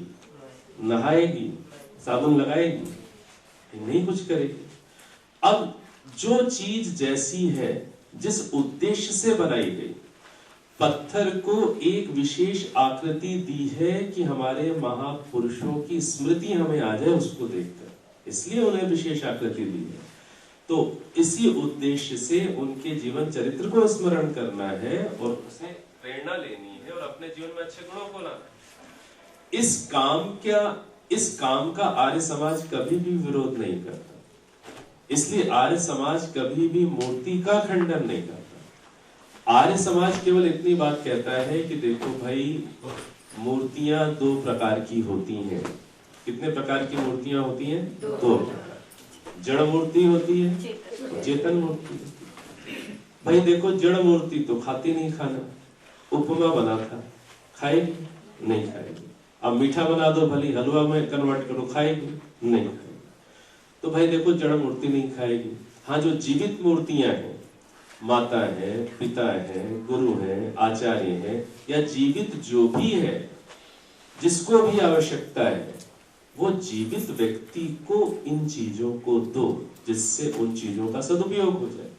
[SPEAKER 1] नहाएगी, साबुन लगाएगी? नहीं कुछ करेगी। अब जो चीज जैसी है, जिस उद्देश्य से बनाई गई, पत्थर को एक विशेष आकृति दी है कि हमारे महापुरुषों की स्मृति हमें आ जाए उसको देखकर, इसलिए उन्हें विशेष आकृति दी है। तो इसी उद्देश्य से उनके जीवन चरित्र को स्मरण करना है और उसे प्रेरणा लेनी है और अपने जीवन में अच्छे गुणों को लाना है। इस काम का आर्य समाज कभी भी विरोध नहीं करता। इसलिए आर्य समाज कभी भी मूर्ति का खंडन नहीं करता। आर्य समाज केवल इतनी बात कहता है कि देखो भाई, मूर्तियां दो प्रकार की होती हैं। कितने प्रकार की मूर्तियां होती हैं? दो प्रकार। जड़ मूर्ति होती है, चेतन मूर्ति। भाई देखो, जड़ मूर्ति तो खाती नहीं खाना। उपमा बना था, खाएगी? नहीं खाएगी। अब मीठा बना दो, भली हलवा में कन्वर्ट करो, खाएगी? नहीं खाएगी। तो भाई देखो जड़ मूर्ति नहीं खाएगी। हाँ, जो जीवित मूर्तियां हैं, माता है, पिता है, गुरु है, आचार्य है, या जीवित जो भी है, जिसको भी आवश्यकता है, वो जीवित व्यक्ति को इन चीजों को दो, जिससे उन चीजों का सदुपयोग हो जाए।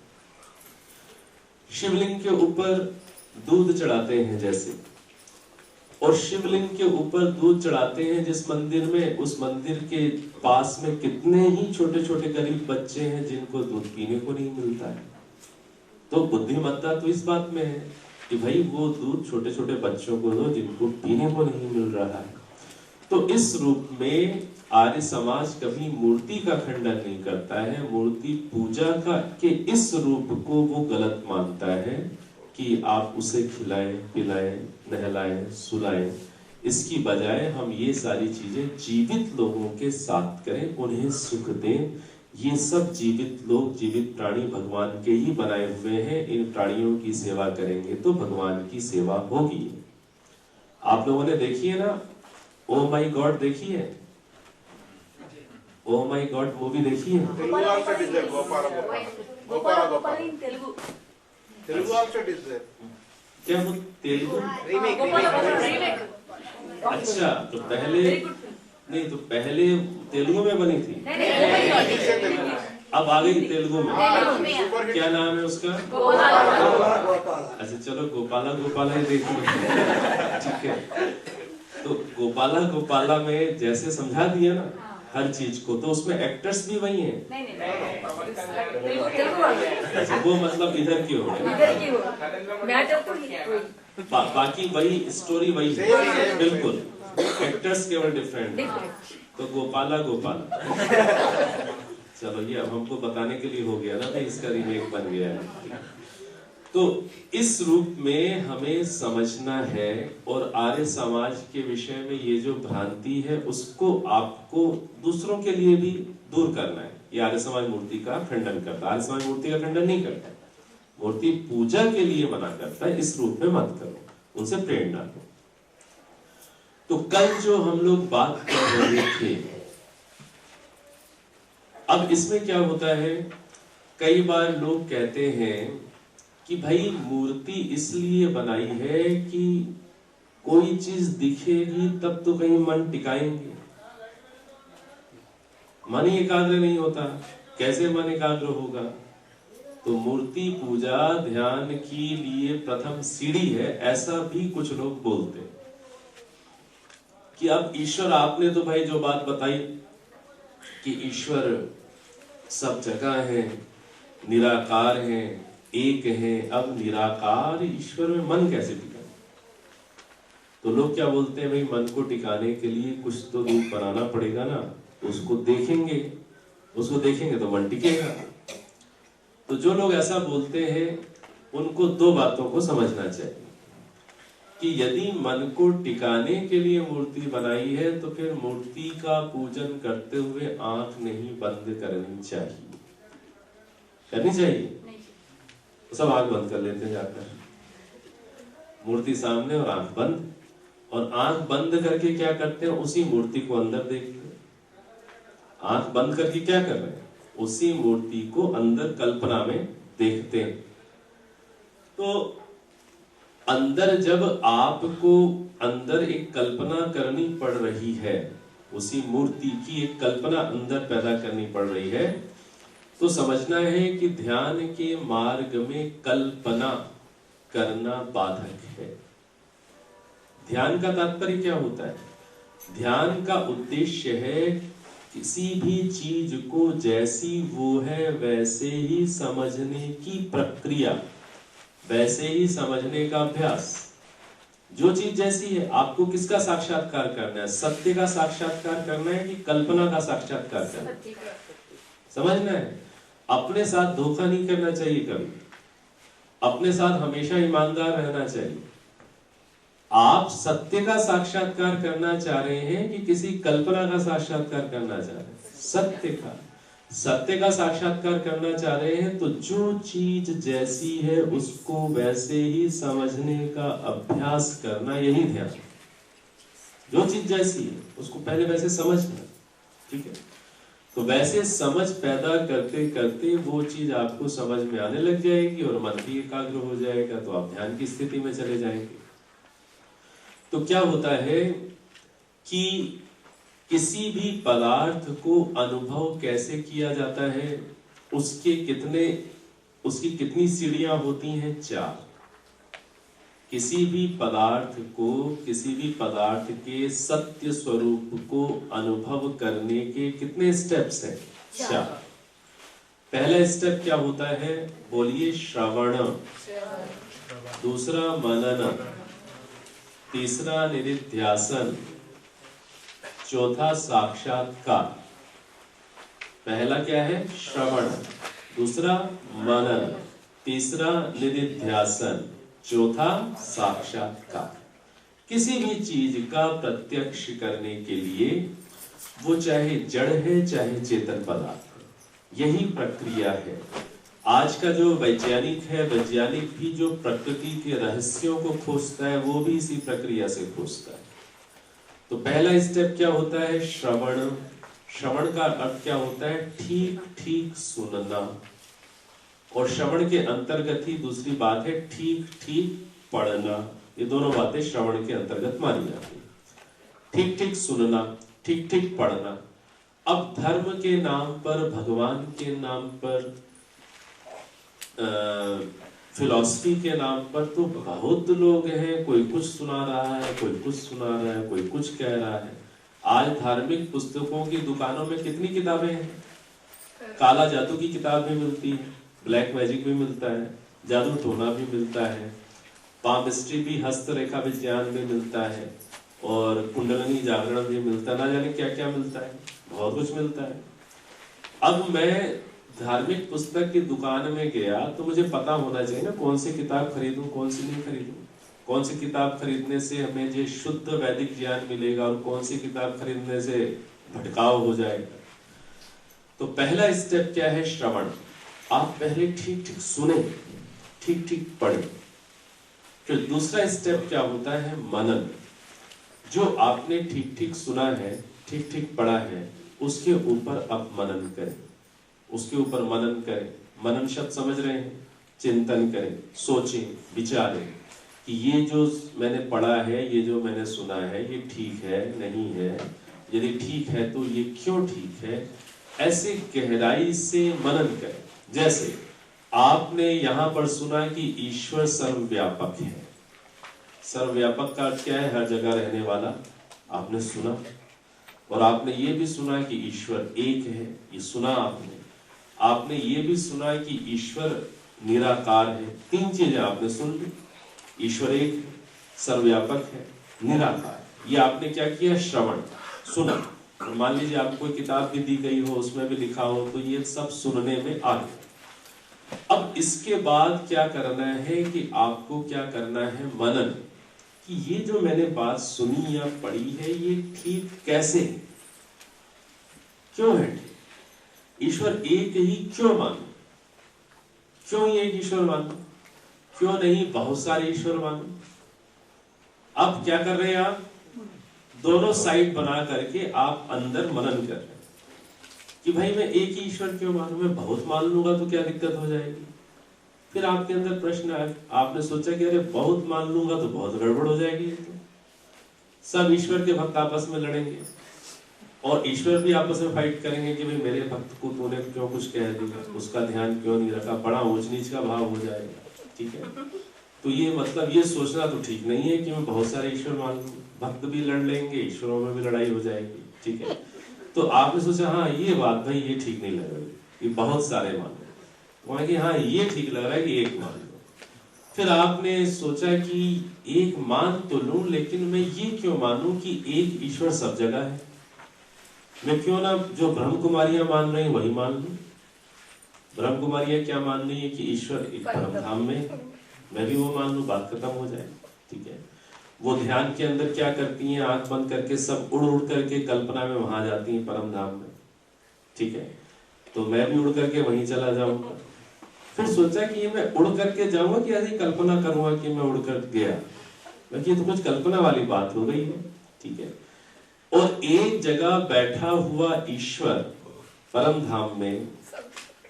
[SPEAKER 1] शिवलिंग के ऊपर दूध चढ़ाते हैं जैसे, और शिवलिंग के ऊपर दूध चढ़ाते हैं जिस मंदिर में, उस मंदिर के पास में कितने ही छोटे छोटे गरीब बच्चे हैं जिनको दूध पीने को नहीं मिलता है। तो बुद्धिमत्ता तो इस बात में है कि भाई वो दूध छोटे छोटे बच्चों को दो जिनको पीने को नहीं मिल रहा है। तो इस रूप में आर्य समाज कभी मूर्ति का खंडन नहीं करता है। मूर्ति पूजा का के इस रूप को वो गलत मानता है कि आप उसे खिलाएं, पिलाएं, नहलाएं, सुलाएं। इसकी बजाय हम ये सारी चीजें जीवित लोगों के साथ करें, उन्हें सुख दें। ये सब जीवित लोग, जीवित प्राणी भगवान के ही बनाए हुए हैं। इन प्राणियों की सेवा करेंगे तो भगवान की सेवा होगी। आप लोगों ने देखी है ना ओ माई गॉड, देखी है? ओ माई गॉड मूवी देखी है?
[SPEAKER 4] Telugu also it is there, Gopala Gopala.
[SPEAKER 5] in Telugu.
[SPEAKER 4] Telugu also it is there.
[SPEAKER 1] क्या वो तेलुगु?
[SPEAKER 4] Remake.
[SPEAKER 1] अच्छा, तो पहले नहीं, तो पहले तेलुगु में बनी थी, अब आ गई तेलुगु में। क्या नाम है उसका? अच्छा चलो, गोपाला गोपाला ही देखिए। ठीक है, तो गोपाला गोपाला में जैसे समझा दिया ना हर चीज को, तो उसमें एक्टर्स भी वही हैं। अच्छा, वो मतलब इधर की हो बाकी वही स्टोरी वही है, बिल्कुल, एक्टर्स केवल डिफरेंट। तो गोपाला गोपाला, चलो ये अब हमको बताने के लिए हो गया ना भाई, इसका रीमेक बन गया है। तो इस रूप में हमें समझना है, और आर्य समाज के विषय में ये जो भ्रांति है उसको आपको दूसरों के लिए भी दूर करना है। ये आर्य समाज मूर्ति का खंडन करता है, आर्य समाज मूर्ति का खंडन नहीं करता, मूर्ति पूजा के लिए मना करता है। इस रूप में मत करो, उनसे प्रेरणा लो। तो कल जो हम लोग बात कर रहे थे, अब इसमें क्या होता है, कई बार लोग कहते हैं कि भाई मूर्ति इसलिए बनाई है कि कोई चीज दिखेगी तब तो कहीं मन टिकाएंगे। मन ही एकाग्र नहीं होता, कैसे मन एकाग्र होगा? तो मूर्ति पूजा ध्यान के लिए प्रथम सीढ़ी है, ऐसा भी कुछ लोग बोलते हैं कि अब ईश्वर, आपने तो भाई जो बात बताई कि ईश्वर सब जगह है, निराकार है, एक है, अब निराकार ईश्वर में मन कैसे टिका? तो लोग क्या बोलते हैं, भाई मन को टिकाने के लिए कुछ तो रूप बनाना पड़ेगा ना, उसको देखेंगे तो मन टिकेगा। तो जो लोग ऐसा बोलते हैं उनको दो बातों को समझना चाहिए कि यदि मन को टिकाने के लिए मूर्ति बनाई है तो फिर मूर्ति का पूजन करते हुए आंख नहीं बंद करनी चाहिए। करनी चाहिए? सब आंख बंद कर लेते हैं जाकर, मूर्ति सामने और आंख बंद, और आंख बंद करके क्या करते हैं, उसी मूर्ति को अंदर देखते हैं। आंख बंद करके क्या कर रहे हैं, उसी मूर्ति को अंदर कल्पना में देखते हैं। तो अंदर जब आपको अंदर एक कल्पना करनी पड़ रही है, उसी मूर्ति की एक कल्पना अंदर पैदा करनी पड़ रही है, तो समझना है कि ध्यान के मार्ग में कल्पना करना बाधक है। ध्यान का तात्पर्य क्या होता है? ध्यान का उद्देश्य है किसी भी चीज को जैसी वो है वैसे ही समझने की प्रक्रिया, वैसे ही समझने का अभ्यास। जो चीज जैसी है, आपको किसका साक्षात्कार करना है? सत्य का साक्षात्कार करना है कि कल्पना का साक्षात्कार करना है? समझना है। अपने साथ धोखा नहीं करना चाहिए कभी, अपने साथ हमेशा ईमानदार रहना चाहिए। आप सत्य का साक्षात्कार करना चाह रहे हैं कि किसी कल्पना का साक्षात्कार करना चाह रहे हैं? सत्य का साक्षात्कार करना चाह रहे हैं तो जो चीज जैसी है उसको वैसे ही समझने का अभ्यास करना, यही ध्यान। जो चीज जैसी है उसको पहले वैसे समझना, ठीक है? तो वैसे समझ पैदा करते करते वो चीज आपको समझ में आने लग जाएगी और मन भी एकाग्र हो जाएगा, तो आप ध्यान की स्थिति में चले जाएंगे। तो क्या होता है कि किसी भी पदार्थ को अनुभव कैसे किया जाता है, उसकी कितनी सीढ़ियां होती हैं? 4। किसी भी पदार्थ के सत्य स्वरूप को अनुभव करने के कितने स्टेप्स हैं? 4। पहला स्टेप क्या होता है? बोलिए, श्रवण। दूसरा मनन, तीसरा निधिध्यासन, चौथा साक्षात्कार। पहला क्या है? श्रवण, दूसरा मनन, तीसरा निधिध्यासन, चौथा साक्षात्कार। किसी भी चीज का प्रत्यक्ष करने के लिए वो चाहे जड़ है चाहे चेतन पदार्थ है, यही प्रक्रिया है। आज का जो वैज्ञानिक है, वैज्ञानिक भी जो प्रकृति के रहस्यों को खोजता है वो भी इसी प्रक्रिया से खोजता है। तो पहला स्टेप क्या होता है? श्रवण। श्रवण का अर्थ क्या होता है? ठीक ठीक सुनना। और श्रवण के अंतर्गत ही दूसरी बात है ठीक ठीक पढ़ना। ये दोनों बातें श्रवण के अंतर्गत मानी जाती है। ठीक ठीक सुनना, ठीक ठीक पढ़ना। अब धर्म के नाम पर, भगवान के नाम पर, फिलॉसफी के नाम पर तो बहुत लोग हैं। कोई कुछ सुना रहा है, कोई कुछ सुना रहा है, कोई कुछ कह रहा है। आज धार्मिक पुस्तकों की दुकानों में कितनी किताबें हैं? काला जादू की किताब भी मिलती है, ब्लैक मैजिक भी मिलता है, जादू टोना भी मिलता है, पामिस्ट्री भी, हस्तरेखा विज्ञान भी मिलता है, और कुंडलिनी जागरण भी मिलता है। ना जाने क्या क्या मिलता है, बहुत कुछ मिलता है। अब मैं धार्मिक पुस्तक की दुकान में गया तो मुझे पता होना चाहिए ना कौन सी किताब खरीदूं, कौन सी नहीं खरीदूं। कौन सी किताब खरीदने से हमें जो शुद्ध वैदिक ज्ञान मिलेगा और कौन सी किताब खरीदने से भटकाव हो जाएगा। तो पहला स्टेप क्या है? श्रवण। आप पहले ठीक ठीक सुने, ठीक ठीक पढ़े। फिर दूसरा स्टेप क्या होता है? मनन। जो आपने ठीक ठीक सुना है, ठीक ठीक पढ़ा है, उसके ऊपर आप मनन करें, उसके ऊपर मनन करें। मनन शब्द समझ रहे हैं? चिंतन करें, सोचें, विचारें कि ये जो मैंने पढ़ा है, ये जो मैंने सुना है, ये ठीक है नहीं है। यदि ठीक है तो ये क्यों ठीक है? ऐसे गहराई से मनन करें। जैसे आपने यहाँ पर सुना कि ईश्वर सर्वव्यापक है। सर्वव्यापक का अर्थ क्या है? हर जगह रहने वाला। आपने सुना, और आपने ये भी सुना कि ईश्वर एक है, ये सुना आपने। आपने ये भी सुना कि ईश्वर निराकार है। 3 चीजें आपने सुन ली। ईश्वर एक है, सर्वव्यापक है, निराकार। ये आपने क्या किया? श्रवण, सुना। मान लीजिए आपको कोई किताब भी दी गई हो, उसमें भी लिखा हो, तो ये सब सुनने में आ गया। अब इसके बाद क्या करना है कि आपको क्या करना है? मनन, कि ये जो मैंने बात सुनी या पढ़ी है, ये ठीक कैसे है, क्यों है ठीक? ईश्वर एक ही क्यों मानो? क्यों ही एक ईश्वर मानो? क्यों नहीं बहुत सारे ईश्वर मानो? अब क्या कर रहे हैं आप? दोनों साइड बना करके आप अंदर मनन कर रहे हैं कि भाई मैं एक ही ईश्वर क्यों मानूं? मैं बहुत मान लूंगा तो क्या दिक्कत हो जाएगी? फिर आपके अंदर प्रश्न आया, आपने सोचा कि अरे बहुत मान लूंगा तो बहुत गड़बड़ हो जाएगी। तो सब ईश्वर के भक्त आपस में लड़ेंगे और ईश्वर भी आपस में फाइट करेंगे कि भाई मेरे भक्त को तूने क्यों कुछ कह दिया, उसका ध्यान क्यों नहीं रखा। बड़ा ऊंच नीच का भाव हो जाएगा। ठीक है, तो ये मतलब ये सोचना तो ठीक नहीं है कि मैं बहुत सारे ईश्वर मान लूं। भक्त भी लड़ लेंगे, ईश्वरों में भी लड़ाई हो जाएगी। ठीक है, तो आपने सोचा हाँ ये बात भाई ये ठीक नहीं लग रही, ये बहुत सारे मान लो। वहां कि हाँ ये ठीक लग रहा है कि एक मान लो। फिर आपने सोचा कि एक मान तो लूं, लेकिन मैं ये क्यों मानूं कि एक ईश्वर सब जगह है? मैं क्यों ना जो ब्रह्म कुमारियां मान रही वही मान लूं। ब्रह्म कुमारियां क्या मान रही है कि ईश्वर एक परम धाम में, मैं भी वो मान लूं, बात खत्म हो जाए। ठीक है, वो ध्यान के अंदर क्या करती हैं? आंख बंद करके सब उड़ उड़ करके कल्पना में वहां जाती हैं परम धाम में। ठीक है, तो मैं भी उड़ करके वहीं चला जाऊंगा। फिर सोचा कि ये मैं उड़ करके जाऊंगा कि ऐसी कल्पना करूंगा कि मैं उड़ कर गया, बाकी ये तो कुछ कल्पना वाली बात हो गई है। ठीक है, और एक जगह बैठा हुआ ईश्वर परम धाम में,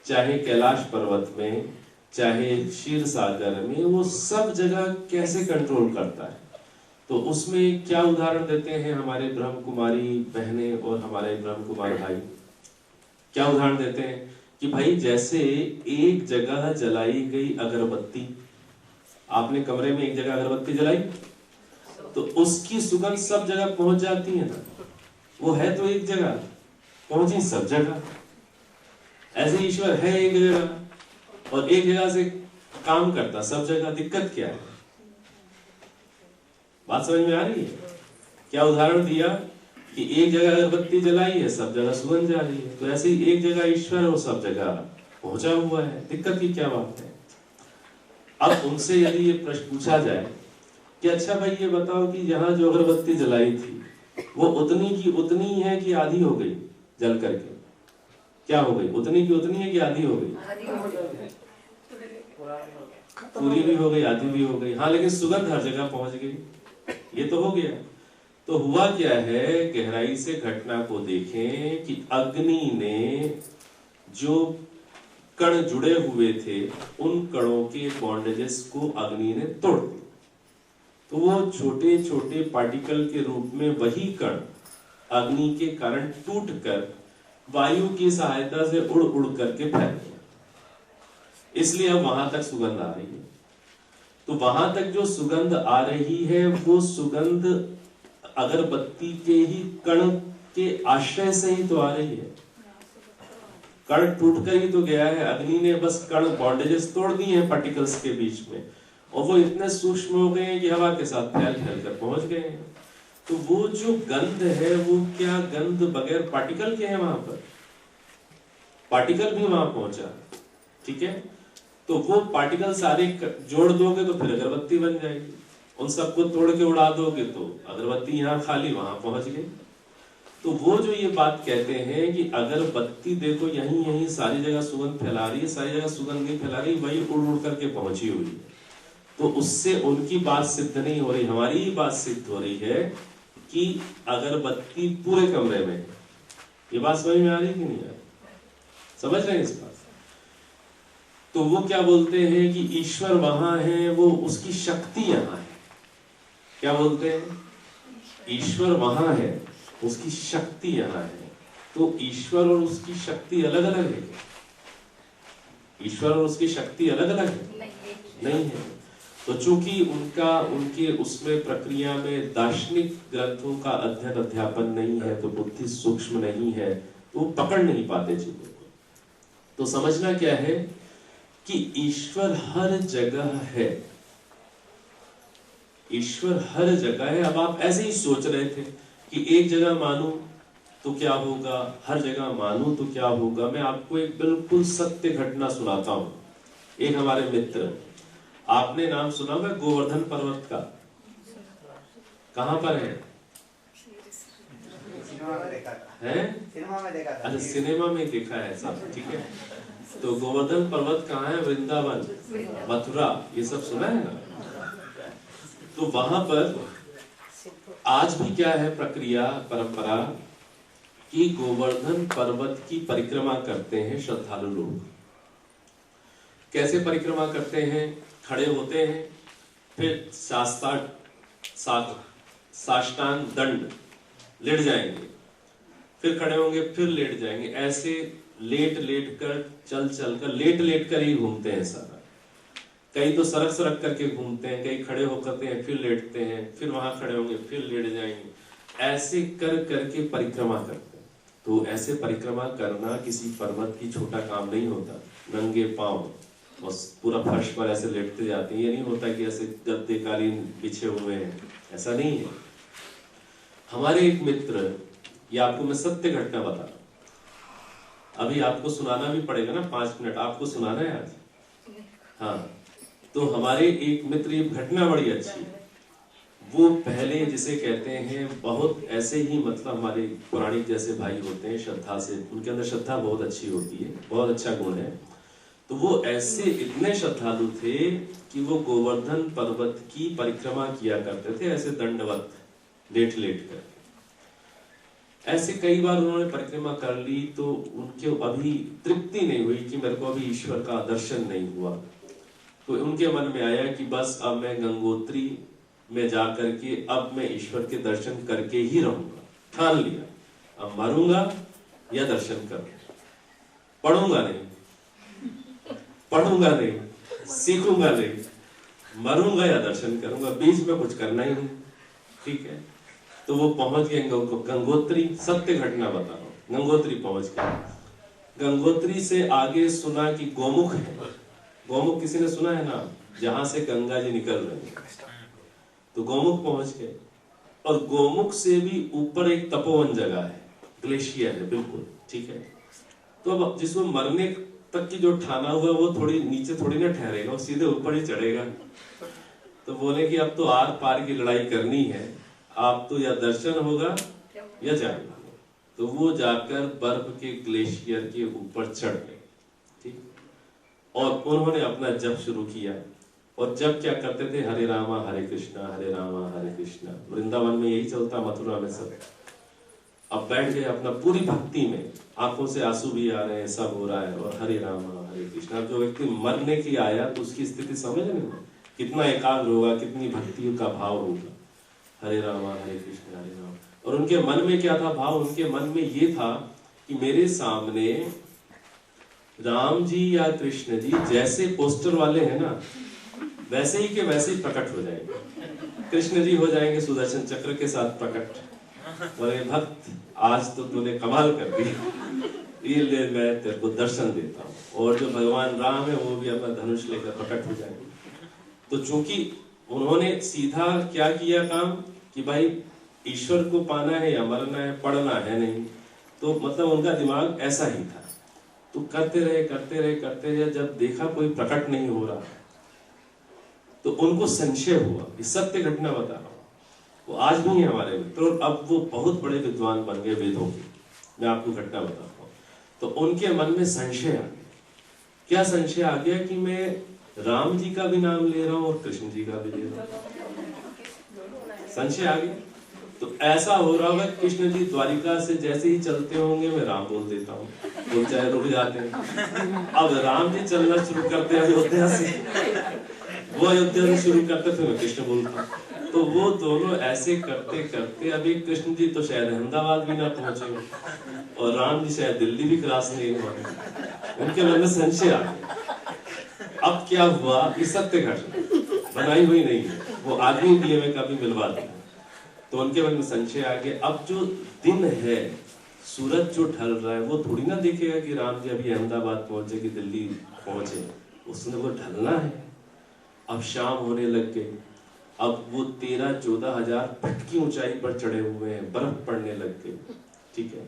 [SPEAKER 1] चाहे कैलाश पर्वत में, चाहे क्षीर सागर में, वो सब जगह कैसे कंट्रोल करता है। तो उसमें क्या उदाहरण देते हैं हमारे ब्रह्म कुमारी बहनें और हमारे ब्रह्म कुमार भाई, क्या उदाहरण देते हैं कि भाई जैसे एक जगह जलाई गई अगरबत्ती, आपने कमरे में एक जगह अगरबत्ती जलाई तो उसकी सुगंध सब जगह पहुंच जाती है ना, वो है तो एक जगह, पहुंची सब जगह। ऐसे ईश्वर है एक जगह और एक जगह से काम करता सब जगह। दिक्कत क्या है? बात समझ में आ रही है? क्या उदाहरण दिया कि एक जगह अगरबत्ती जलाई है, सब जगह सुगंध जा रही है। तो ऐसे ही एक जगह ईश्वर और सब जगह पहुंचा हुआ है। दिक्कत की क्या बात है? अब उनसे यदि ये प्रश्न पूछा जाए कि अच्छा भाई ये बताओ कि यहाँ जो अगरबत्ती जलाई थी वो उतनी की उतनी है कि आधी हो गई जल करके? क्या हो गई? उतनी की उतनी है कि आधी हो गई? पूरी भी हो गई, आधी भी हो गई। हाँ, लेकिन सुगंध हर जगह पहुंच गई, ये तो हो गया। तो हुआ क्या है, गहराई से घटना को देखें कि अग्नि ने जो कण जुड़े हुए थे उन कणों के बॉन्डेजेस को अग्नि ने तोड़ दिया। तो वो छोटे छोटे पार्टिकल के रूप में वही कण अग्नि के कारण टूटकर वायु की सहायता से उड़ उड़ करके फैल गया। इसलिए अब वहां तक सुगंध आ रही है। तो वहां तक जो सुगंध आ रही है वो सुगंध अगरबत्ती के ही कण के आश्रय से ही तो आ रही है। कण टूटकर ही तो गया है, अग्नि ने बस कण बॉन्डेजेस तोड़ दिए हैं पार्टिकल्स के बीच में, और वो इतने सूक्ष्म हो गए हैं कि हवा के साथ फैल फैल कर पहुंच गए हैं। तो वो जो गंध है वो क्या गंध बगैर पार्टिकल के है? वहां पर पार्टिकल भी वहां पहुंचा, ठीक है। तो वो पार्टिकल सारे जोड़ दोगे तो फिर अगरबत्ती बन जाएगी, उन सबको तोड़ के उड़ा दोगे तो अगरबत्ती यहाँ खाली वहां पहुंच गई। तो वो जो ये बात कहते हैं कि अगरबत्ती देखो यहीं यहीं सारी जगह सुगंध फैला रही है, सारी जगह सुगंध नहीं फैला रही, वही उड़ उड़ करके पहुंची हुई है। तो उससे उनकी बात सिद्ध नहीं हो रही, हमारी ही बात सिद्ध हो रही है कि अगरबत्ती पूरे कमरे में है। ये बात समझ में आ रही कि नहीं आ रही? समझ रहे हैं इस बात? तो वो क्या बोलते हैं कि ईश्वर वहां है, वो उसकी शक्ति यहाँ है। क्या बोलते हैं? ईश्वर वहां है, उसकी शक्ति यहाँ है। तो ईश्वर और उसकी शक्ति अलग अलग है? ईश्वर और उसकी शक्ति अलग अलग है? नहीं है। तो चूंकि उनके उसमें प्रक्रिया में दार्शनिक ग्रंथों का अध्ययन अध्यापन नहीं है, तो बुद्धि सूक्ष्म नहीं है, तो वो पकड़ नहीं पाते चीजों को। तो समझना क्या है कि ईश्वर हर जगह है, ईश्वर हर जगह है। अब आप ऐसे ही सोच रहे थे कि एक जगह मानूं तो क्या होगा, हर जगह मानूं तो क्या होगा। मैं आपको एक बिल्कुल सत्य घटना सुनाता हूं। एक हमारे मित्र, आपने नाम सुना होगा गोवर्धन पर्वत का? कहां पर है?
[SPEAKER 2] सिनेमा में देखा था।
[SPEAKER 1] हैं?
[SPEAKER 2] सिनेमा में देखा था।
[SPEAKER 1] अच्छा, सिनेमा में देखा है सब, ठीक है। तो गोवर्धन पर्वत कहाँ है? वृंदावन, मथुरा, ये सब सुना है ना। तो वहां पर आज भी क्या है प्रक्रिया, परंपरा, कि गोवर्धन पर्वत की परिक्रमा करते हैं श्रद्धालु लोग। कैसे परिक्रमा करते हैं? खड़े होते हैं, फिर साष्टांग दंड लेट जाएंगे, फिर खड़े होंगे, फिर लेट जाएंगे। ऐसे लेट लेट कर, चल चल कर, लेट लेट कर ही घूमते हैं सारा। कई तो सरक सरक करके घूमते हैं, कई खड़े होकर हैं, फिर लेटते हैं, फिर वहां खड़े होंगे, फिर लेट जाएंगे। ऐसे कर करके परिक्रमा करते हैं। तो ऐसे परिक्रमा करना किसी पर्वत की छोटा काम नहीं होता। नंगे पांव और पूरा फर्श पर ऐसे लेटते जाते हैं। ये नहीं होता कि ऐसे गद्दे कालीन बिछे हुए हैं, ऐसा नहीं है। हमारे एक मित्र, ये आपको मैं सत्य घटना बता रहा हूं, अभी आपको सुनाना भी पड़ेगा ना, 5 मिनट आपको सुनाना है आज। हाँ, तो हमारे एक मित्र, ये घटना बड़ी अच्छी है। वो पहले जिसे कहते हैं बहुत ऐसे ही, मतलब हमारे पौराणिक जैसे भाई होते हैं, श्रद्धा से, उनके अंदर श्रद्धा बहुत अच्छी होती है, बहुत अच्छा गुण है। तो वो ऐसे इतने श्रद्धालु थे कि वो गोवर्धन पर्वत की परिक्रमा किया करते थे, ऐसे दंडवत लेट लेट कर। ऐसे कई बार उन्होंने परिक्रमा कर ली तो उनके अभी तृप्ति नहीं हुई कि मेरे को अभी ईश्वर का दर्शन नहीं हुआ। तो उनके मन में आया कि बस अब मैं गंगोत्री में जाकर के अब मैं ईश्वर के दर्शन करके ही रहूंगा। ठान लिया, अब मरूंगा या दर्शन करूंगा, पढ़ूंगा नहीं, सीखूंगा नहीं, मरूंगा या दर्शन करूंगा, बीच में कुछ करना ही नहीं। ठीक है, तो वो पहुंच गए गंगोत्री। सत्य घटना बता रहा हूं, गंगोत्री पहुंच गए। गंगोत्री से आगे सुना कि गोमुख है। गोमुख किसी ने सुना है ना, जहां से गंगा जी निकल रहे हैं। तो गोमुख पहुंच गए, और गोमुख से भी ऊपर एक तपोवन जगह है, ग्लेशियर है बिल्कुल। ठीक है, तो अब जिसको मरने तक की जो ठाना हुआ वो थोड़ी नीचे थोड़ी ना ठहरेगा, वो सीधे ऊपर ही चढ़ेगा। तो बोले कि अब तो आर पार की लड़ाई करनी है, आप तो या दर्शन होगा या जाएगा। तो वो जाकर बर्फ के ग्लेशियर के ऊपर चढ़ गए। ठीक, और उन्होंने अपना जप शुरू किया। और जब क्या करते थे, हरे रामा हरे कृष्णा, हरे रामा हरे कृष्णा। वृंदावन में यही चलता, मथुरा में सब। अब बैठ गए अपना पूरी भक्ति में, आंखों से आंसू भी आ रहे हैं, सब हो रहा है, और हरे रामा हरे कृष्णा। जो व्यक्ति मरने की आया तो उसकी स्थिति समझ नहीं, कितना एकाग्र होगा, कितनी भक्ति का भाव होगा। हरे रामा हरे कृष्ण हरे राम। और उनके मन में क्या था भाव? उनके मन में ये था कि मेरे सामने राम जी या कृष्ण जी जैसे पोस्टर वाले हैं ना, वैसे ही के वैसे ही प्रकट हो जाएंगे। कृष्ण जी हो जाएंगे सुदर्शन चक्र के साथ प्रकट, बोले भक्त आज तो तूने कमाल कर दी, ये ले मैं तेरे को दर्शन देता हूँ। और जो भगवान राम है वो भी अपना धनुष लेकर प्रकट हो जाएंगे। तो चूंकि उन्होंने सीधा क्या किया काम कि भाई ईश्वर को पाना है या मरना है, पढ़ना है नहीं, तो मतलब उनका दिमाग ऐसा ही था। तो करते रहे, जब देखा कोई प्रकट नहीं हो रहा तो उनको संशय हुआ। ये सत्य घटना बता रहा हूँ, वो आज भी है हमारे मित्र, और अब वो बहुत बड़े विद्वान बन गए वेदों के। मैं आपको घटना बताता हूँ। तो उनके मन में संशय आ गया। क्या संशय आ गया कि मैं राम जी का भी नाम ले रहा हूं और कृष्ण जी का भी ले रहा हूं। संशय आ गया। तो ऐसा हो रहा होगा, कृष्ण जी द्वारिका से जैसे ही चलते होंगे मैं राम बोल देता हूँ, बोल चाहे रुक जाते हैं। अब राम जी चलना शुरू करते हैं अयोध्या से, वो अयोध्या से शुरू करते थे, मैं कृष्ण बोलता हूँ। तो वो दोनों ऐसे करते करते अभी कृष्ण जी तो शायद अहमदाबाद भी ना पहुंचे और राम जी शायद दिल्ली भी क्रॉस नहीं हुआ। उनके मन में संशय आ गया। अब क्या हुआ, ये सत्य घटना बनाई हुई नहीं है, वो आदमी भी हमें कभी मिलवा दिया। तो उनके मन में संशय आ गया। अब जो दिन है, सूरज जो ढल रहा है, वो थोड़ी ना देखेगा कि राम जी अभी अहमदाबाद पहुंचे कि दिल्ली पहुंचे, उसने वो ढलना है। अब शाम होने लग गई। अब वो 13-14 हजार फीट की ऊंचाई पर चढ़े हुए हैं, बर्फ पड़ने लग गई। ठीक है,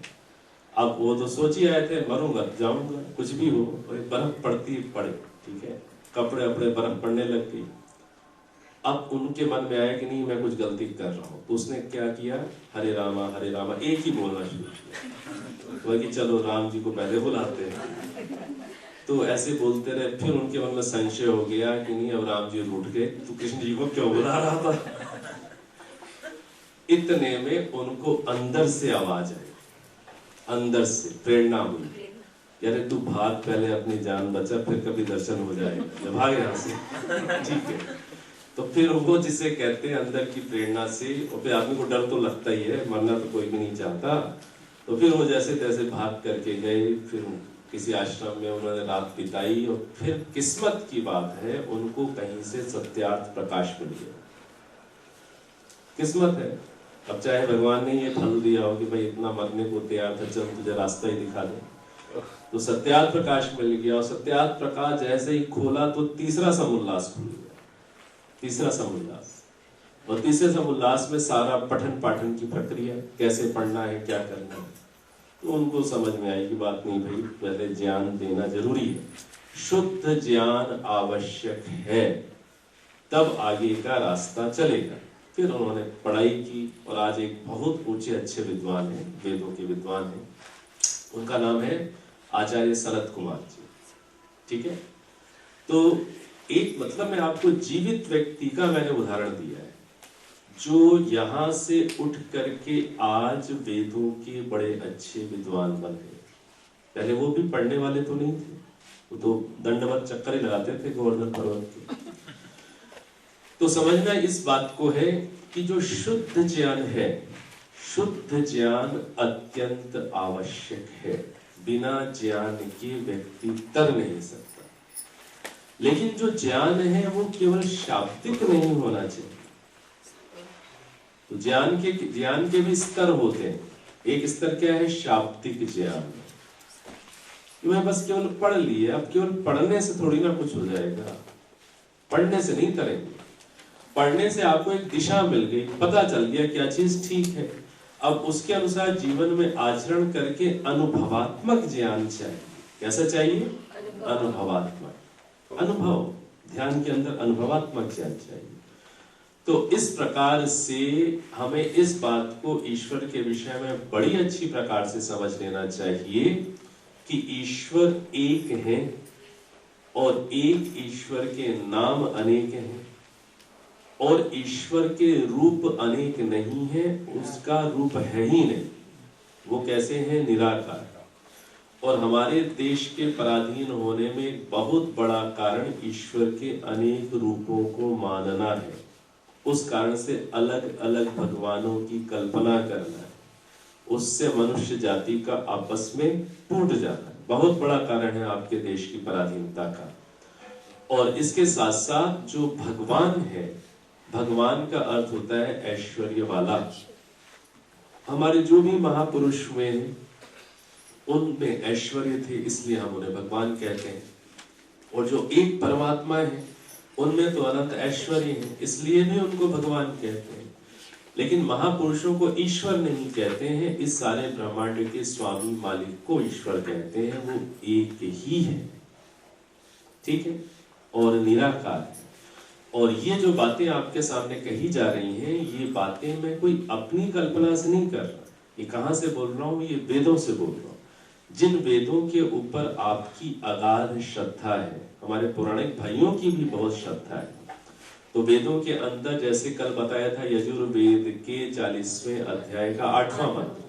[SPEAKER 1] अब वो तो सोच ही आए थे मरूंगा जाऊंगा कुछ भी हो, और बर्फ पड़ती पड़े। ठीक है, कपड़े अपने बर्फ पड़ने लग गई। अब उनके मन में आया कि नहीं मैं कुछ गलती कर रहा हूँ। तो उसने क्या किया, हरे रामा एक ही बोलना शुरू किया। तो कि चलो राम जी को पहले बुलाते हैं। तो ऐसे बोलते रहे। फिर उनके मन में संशय हो गया कि नहीं अब राम जी रूठ गए तो कृष्ण जी को क्यों बुला रहा था। इतने में उनको अंदर से आवाज आई, अंदर से प्रेरणा हुई, यार तू भाग पहले, अपनी जान बचा, फिर कभी दर्शन हो जाएगा, भाग यहाँ से। ठीक है, तो फिर वो जिसे कहते हैं अंदर की प्रेरणा से, और फिर आदमी को डर तो लगता ही है, मरना तो कोई भी नहीं चाहता। तो फिर वो जैसे तैसे भाग करके गए। फिर किसी आश्रम में उन्होंने रात बिताई, और फिर किस्मत की बात है उनको कहीं से सत्यार्थ प्रकाश मिल गया। किस्मत है। अब चाहे भगवान ने ये फल दिया हो कि भाई इतना मरने को तैयार था, चल तुझे रास्ता ही दिखा दे, तो सत्यार्थ प्रकाश मिल गया। और सत्यार्थ प्रकाश जैसे ही खोला तो तीसरा समुल्लास खुल गया। तीसरा समुल्लास, और तीसरे समुल्लास में सारा पठन पाठन की प्रक्रिया, कैसे पढ़ना है, क्या करना है। तो उनको समझ में आई कि बात नहीं भाई, पहले ज्ञान देना जरूरी है, शुद्ध ज्ञान आवश्यक है, तब आगे का रास्ता चलेगा। फिर उन्होंने पढ़ाई की, और आज एक बहुत ऊंचे अच्छे विद्वान हैं, वेदों के विद्वान हैं। उनका नाम है आचार्य शरद कुमार जी। ठीक है, तो एक मतलब मैं आपको जीवित व्यक्ति का मैंने उदाहरण दिया है। जो यहाँ से उठ करके आज वेदों के बड़े अच्छे विद्वान बन गए। पहले वो भी पढ़ने वाले तो नहीं थे, वो तो दंडवत चक्कर ही लगाते थे गोवर्धन पर्वत के। तो समझना इस बात को है कि जो शुद्ध ज्ञान है, शुद्ध ज्ञान अत्यंत आवश्यक है। बिना ज्ञान के व्यक्ति तर नहीं सकता। लेकिन जो ज्ञान है वो केवल शाब्दिक नहीं होना चाहिए। तो ज्ञान के भी स्तर होते हैं। एक स्तर क्या है? शाब्दिक ज्ञान। मैं बस केवल पढ़ लिए, अब केवल पढ़ने से थोड़ी ना कुछ हो जाएगा, पढ़ने से नहीं तरेंगे। पढ़ने से आपको एक दिशा मिल गई, पता चल गया क्या चीज ठीक है, अब उसके अनुसार जीवन में आचरण करके अनुभवात्मक ज्ञान चाहिए। कैसा चाहिए? अनुभवात्मक। अनुभव, ध्यान के अंदर अनुभवात्मक ज्ञान चाहिए। तो इस प्रकार से हमें इस बात को ईश्वर के विषय में बड़ी अच्छी प्रकार से समझ लेना चाहिए कि ईश्वर एक है और एक ईश्वर के नाम अनेक हैं और ईश्वर के रूप अनेक नहीं है, उसका रूप है ही नहीं। वो कैसे है? निराकार। और हमारे देश के पराधीन होने में एक बहुत बड़ा कारण ईश्वर के अनेक रूपों को मानना है। उस कारण से अलग अलग भगवानों की कल्पना करना है, उससे मनुष्य जाति का आपस में टूट जाना है। बहुत बड़ा कारण है आपके देश की पराधीनता का। और इसके साथ साथ जो भगवान है, भगवान का अर्थ होता है ऐश्वर्य वाला। हमारे जो भी महापुरुष हुए हैं उनमें ऐश्वर्य थे, इसलिए हम उन्हें भगवान कहते हैं। और जो एक परमात्मा है उनमें तो अनंत ऐश्वर्य है, इसलिए भी उनको भगवान कहते हैं। लेकिन महापुरुषों को ईश्वर नहीं कहते हैं। इस सारे ब्रह्मांड के स्वामी मालिक को ईश्वर कहते हैं। वो एक ही है, ठीक है, और निराकार है। और ये जो बातें आपके सामने कही जा रही हैं, ये बातें मैं कोई अपनी कल्पना से नहीं कर रहा। ये कहाँ से बोल रहा हूँ? ये वेदों से बोल रहा हूँ। जिन वेदों के ऊपर आपकी अगाध श्रद्धा है, हमारे पौराणिक भाइयों की भी बहुत श्रद्धा है। तो वेदों के अंदर जैसे कल बताया था, यजुर्वेद के 40वें अध्याय का 8वां मंत्र,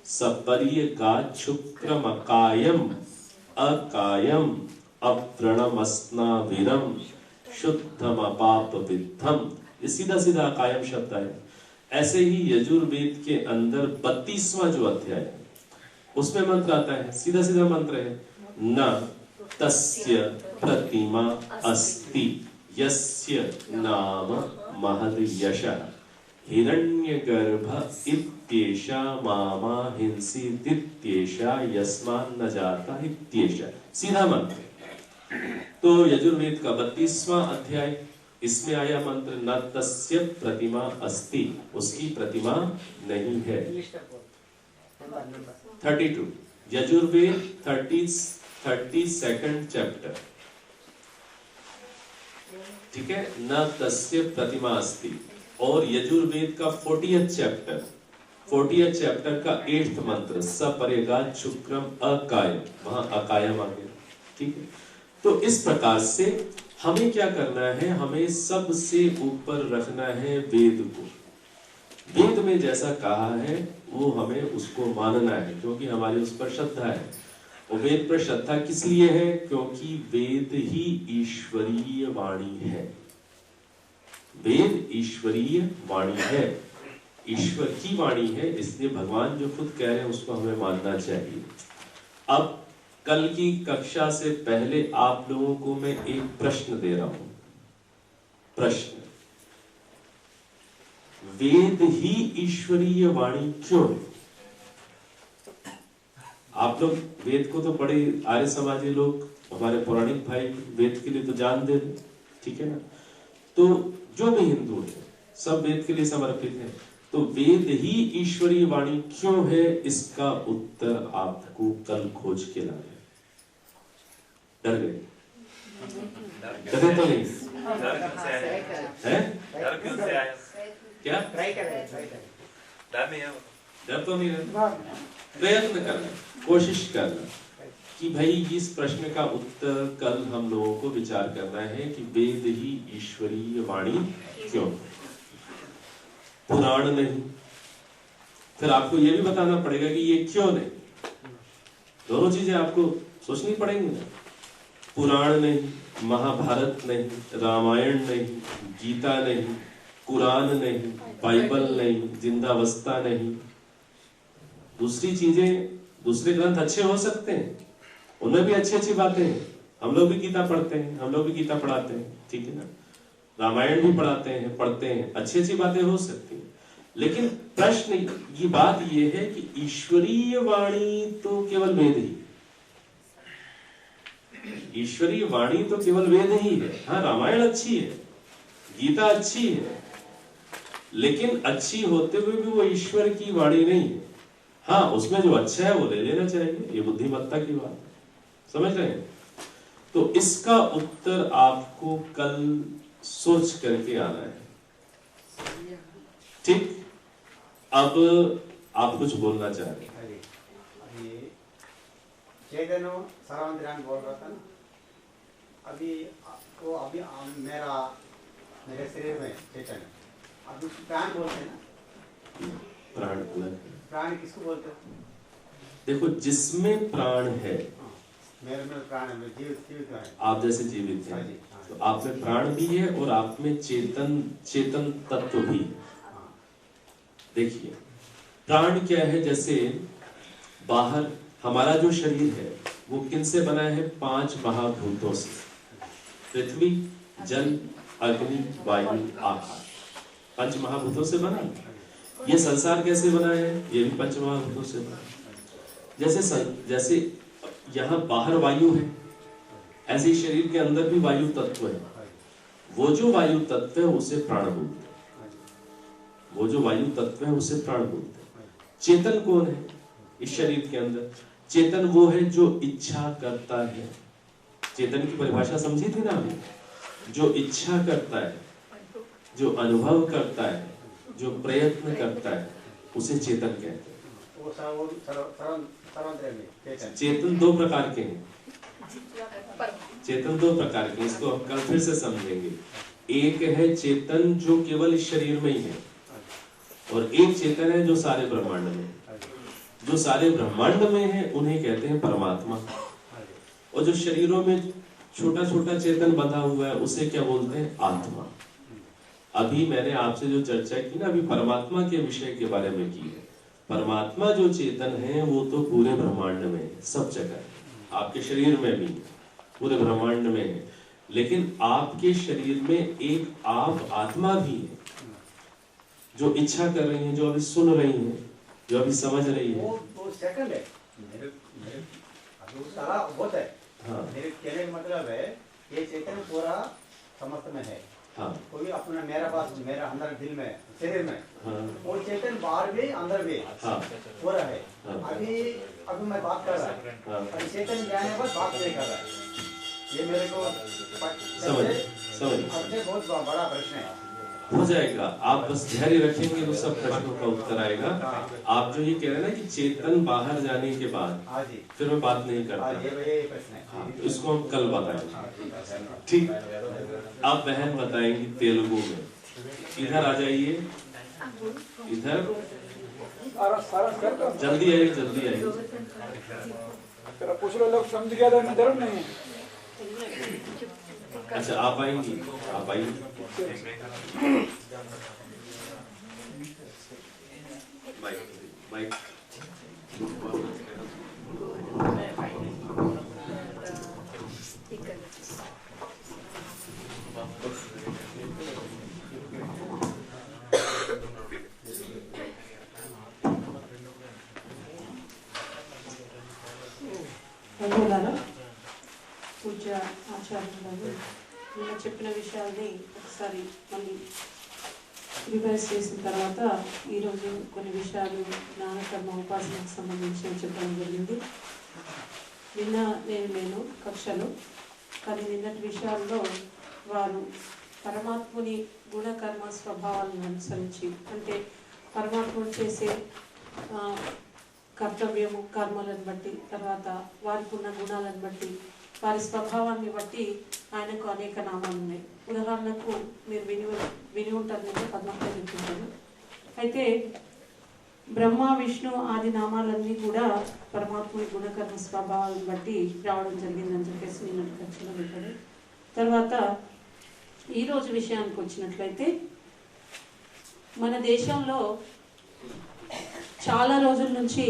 [SPEAKER 1] सपर्य गाच्छुक्रम अकायम अकायम अप्रणमस्नाविरम शुद्धम अपाप विद्धम। ये सीधा सीधा अकायम शब्द है। ऐसे ही यजुर्वेद के अंदर 32वां जो अध्याय है उसमें मंत्र आता है, सीधा सीधा मंत्र है, न तस्य प्रतिमा अस्ति यस्य नाम महद यशः हिरण्यगर्भ इत्येषा मामा हिंसीदित्येषा यस्मान्न जाता इत्येषा। सीधा मंत्र। तो यजुर्वेद का 32वां अध्याय, इसमें आया मंत्र न तस्य प्रतिमा अस्ति, उसकी प्रतिमा नहीं है। 32 यजुर्वेद 32nd चैप्टर, ठीक है, न तस्य प्रतिमा अस्ति। और यजुर्वेद का 40th चैप्टर का 8th मंत्र, सपर्यगात् शुक्रम अकायम, वहां अकायम आ गया, ठीक है। तो इस प्रकार से हमें क्या करना है? हमें सबसे ऊपर रखना है वेद को। वेद में जैसा कहा है वो हमें उसको मानना है, क्योंकि हमारी उस पर श्रद्धा है। और वेद पर श्रद्धा किस लिए है? क्योंकि वेद ही ईश्वरीय वाणी है। वेद ईश्वरीय वाणी है, ईश्वर की वाणी है, इसलिए भगवान जो खुद कह रहे हैं उसको हमें मानना चाहिए। अब कल की कक्षा से पहले आप लोगों को मैं एक प्रश्न दे रहा हूं। प्रश्न, वेद ही ईश्वरीय वाणी क्यों है? आप लोग वेद को तो बड़े आर्य समाजी लोग, हमारे पौराणिक भाई वेद के लिए तो जान दे, ठीक है ना। तो जो भी हिंदू है सब वेद के लिए समर्पित है। तो वेद ही ईश्वरीय वाणी क्यों है, इसका उत्तर आपको कल खोज के लाना है। डर गए? डरे तो नहीं है? क्या डर तो नहीं रहता? प्रयत्न करना, कोशिश करना कि भाई इस प्रश्न का उत्तर कल हम लोगों को विचार करना है कि वेद ही ईश्वरीय वाणी क्यों। पुराण नहीं, फिर आपको ये भी बताना पड़ेगा कि ये क्यों नहीं। दोनों चीजें आपको सोचनी पड़ेंगी ना। पुराण नहीं, महाभारत नहीं, रामायण नहीं, गीता नहीं, कुरान नहीं, बाइबल नहीं, जिंदावस्था नहीं। दूसरी चीजें, दूसरे ग्रंथ अच्छे हो सकते हैं, उनमें भी अच्छी अच्छी बातें हैं। हम लोग भी गीता पढ़ते हैं, हम लोग भी गीता पढ़ाते हैं, ठीक है ना। रामायण भी पढ़ाते हैं, पढ़ते हैं, अच्छी अच्छी बातें हो सकती हैं। लेकिन प्रश्न ये बात ये है कि ईश्वरीय वाणी तो केवल वेद ही, ईश्वरीय वाणी तो केवल वेद ही है। हाँ, रामायण अच्छी है, गीता अच्छी है, लेकिन अच्छी होते हुए भी वो ईश्वर की वाणी नहीं है। हाँ, उसमें जो अच्छा है वो ले लेना चाहिए, ये बुद्धिमत्ता की बात है, समझ रहे हैं। तो इसका उत्तर आपको कल सोच करके आना है, ठीक। अब आप कुछ बोलना चाह रहे हैं।
[SPEAKER 2] अभी चैतन्य सर्वांतर्यामी बोल रहा था ना, अभी वो अभी मेरे शरीर में चैतन्य, अभी प्राण बोलते हैं ना।
[SPEAKER 1] प्राण
[SPEAKER 2] प्राण किसको बोलते हैं?
[SPEAKER 1] देखो, जिसमें प्राण है,
[SPEAKER 2] मेरे में प्राण है, जीवित है।
[SPEAKER 1] आप जैसे जीवित हैं, तो आप में प्राण भी है और आप में चेतन तत्व भी। देखिए, प्राण क्या है? जैसे बाहर हमारा जो शरीर है वो किन से बना है? 5 महाभूतों से, पृथ्वी, जल, अग्नि, वायु, आकाश, 5 महाभूतों से बना। ये संसार कैसे बना है? ये भी 5 महाभूतों से बना। जैसे यहाँ बाहर वायु है, ऐसे शरीर के अंदर भी वायु तत्व है। वो जो वायु तत्व है उसे प्राण बोलते हैं, वो जो वायु तत्व है उसे प्राण बोलते हैं। चेतन कौन है इस शरीर के अंदर? चेतन वो है जो इच्छा करता है। चेतन की परिभाषा समझी थी ना अभी? जो इच्छा करता है, जो अनुभव करता है, जो प्रयत्न करता है, उसे चेतन कहते हैं। चेतन 2 प्रकार के हैं, चेतन 2 प्रकार के, इसको हम कल फिर से समझेंगे। एक है चेतन जो केवल इस शरीर में ही है, और एक चेतन है जो सारे ब्रह्मांड में। जो सारे ब्रह्मांड में है उन्हें कहते हैं परमात्मा, और जो शरीरों में छोटा छोटा चेतन बंधा हुआ है उसे क्या बोलते हैं? आत्मा। अभी मैंने आपसे जो चर्चा की ना, अभी परमात्मा के विषय के बारे में की है। परमात्मा जो चेतन है वो तो पूरे ब्रह्मांड में है, सब जगह है, आपके शरीर में भी, पूरे ब्रह्मांड में है। लेकिन आपके शरीर में एक आप आत्मा भी है जो इच्छा कर रही है, जो अभी सुन रही है, जो अभी समझ रही है।
[SPEAKER 2] वो सेकंड है, मेरे अभी वो सारा होता है। हाँ, मेरे कहने का मतलब है ये चेतन पूरा समस्त में है। हाँ, कोई अपना मेरा पास, मेरा अंदर दिल में, शरीर में, हाँ, वो चेतन बाहर भी अंदर भी, हाँ, पूरा है। हाँ, अभी मैं बात कर रहा हूँ, हाँ, अभी चेतन जाने पर बात नहीं कर रहा है। ये मेरे को समझ बहुत बड़ा प्रश्न है।
[SPEAKER 1] हो जाएगा, आप बस धैर्य रखेंगे तो सब प्रश्नों का उत्तर आएगा। आप जो ये कह रहे हैं ना कि चेतन बाहर जाने के बाद फिर मैं बात नहीं करता, हाँ, इसको हम कल बताएंगे, ठीक। आप बहन बताएंगी तेलुगु में। इधर आ जाइए, इधर जल्दी आइए, जल्दी आइए।
[SPEAKER 6] कुछ लोग समझ गया था, जरूर नहीं।
[SPEAKER 1] अच्छा, आप आएंगी, आप आइए। माइक
[SPEAKER 7] పూజ్య ఆచార్యులు గారు నిన్న చెప్పిన విషయాల్ని ఒకసారి మళ్ళీ రివైజ్ చేసిన తర్వాత ఈరోజు కొన్ని విషయాలు జ్ఞానకర్మ ఉపాసనకు సంబంధించి చెప్పడం జరిగింది. నిన్న నేను లేను కక్షలో, కానీ నిన్నటి విషయాల్లో వారు పరమాత్ముని గుణకర్మ స్వభావాలను అనుసరించి, అంటే పరమాత్ముడు చేసే కర్తవ్యము కర్మలను బట్టి, తర్వాత వారికి ఉన్న గుణాలను బట్టి, వారి స్వభావాన్ని బట్టి ఆయనకు అనేక నామాలు ఉన్నాయి. ఉదాహరణకు మీరు విని ఉంటారు, నేను పద్మక్క చెప్తుంటాను. అయితే బ్రహ్మ విష్ణు ఆది నామాలన్నీ కూడా పరమాత్ముడి గుణకర్మ స్వభావాలను బట్టి రావడం జరిగిందని చెప్పేసి నేను ఖచ్చితంగా పెట్టాను. తర్వాత ఈరోజు విషయానికి వచ్చినట్లయితే మన దేశంలో చాలా రోజుల నుంచి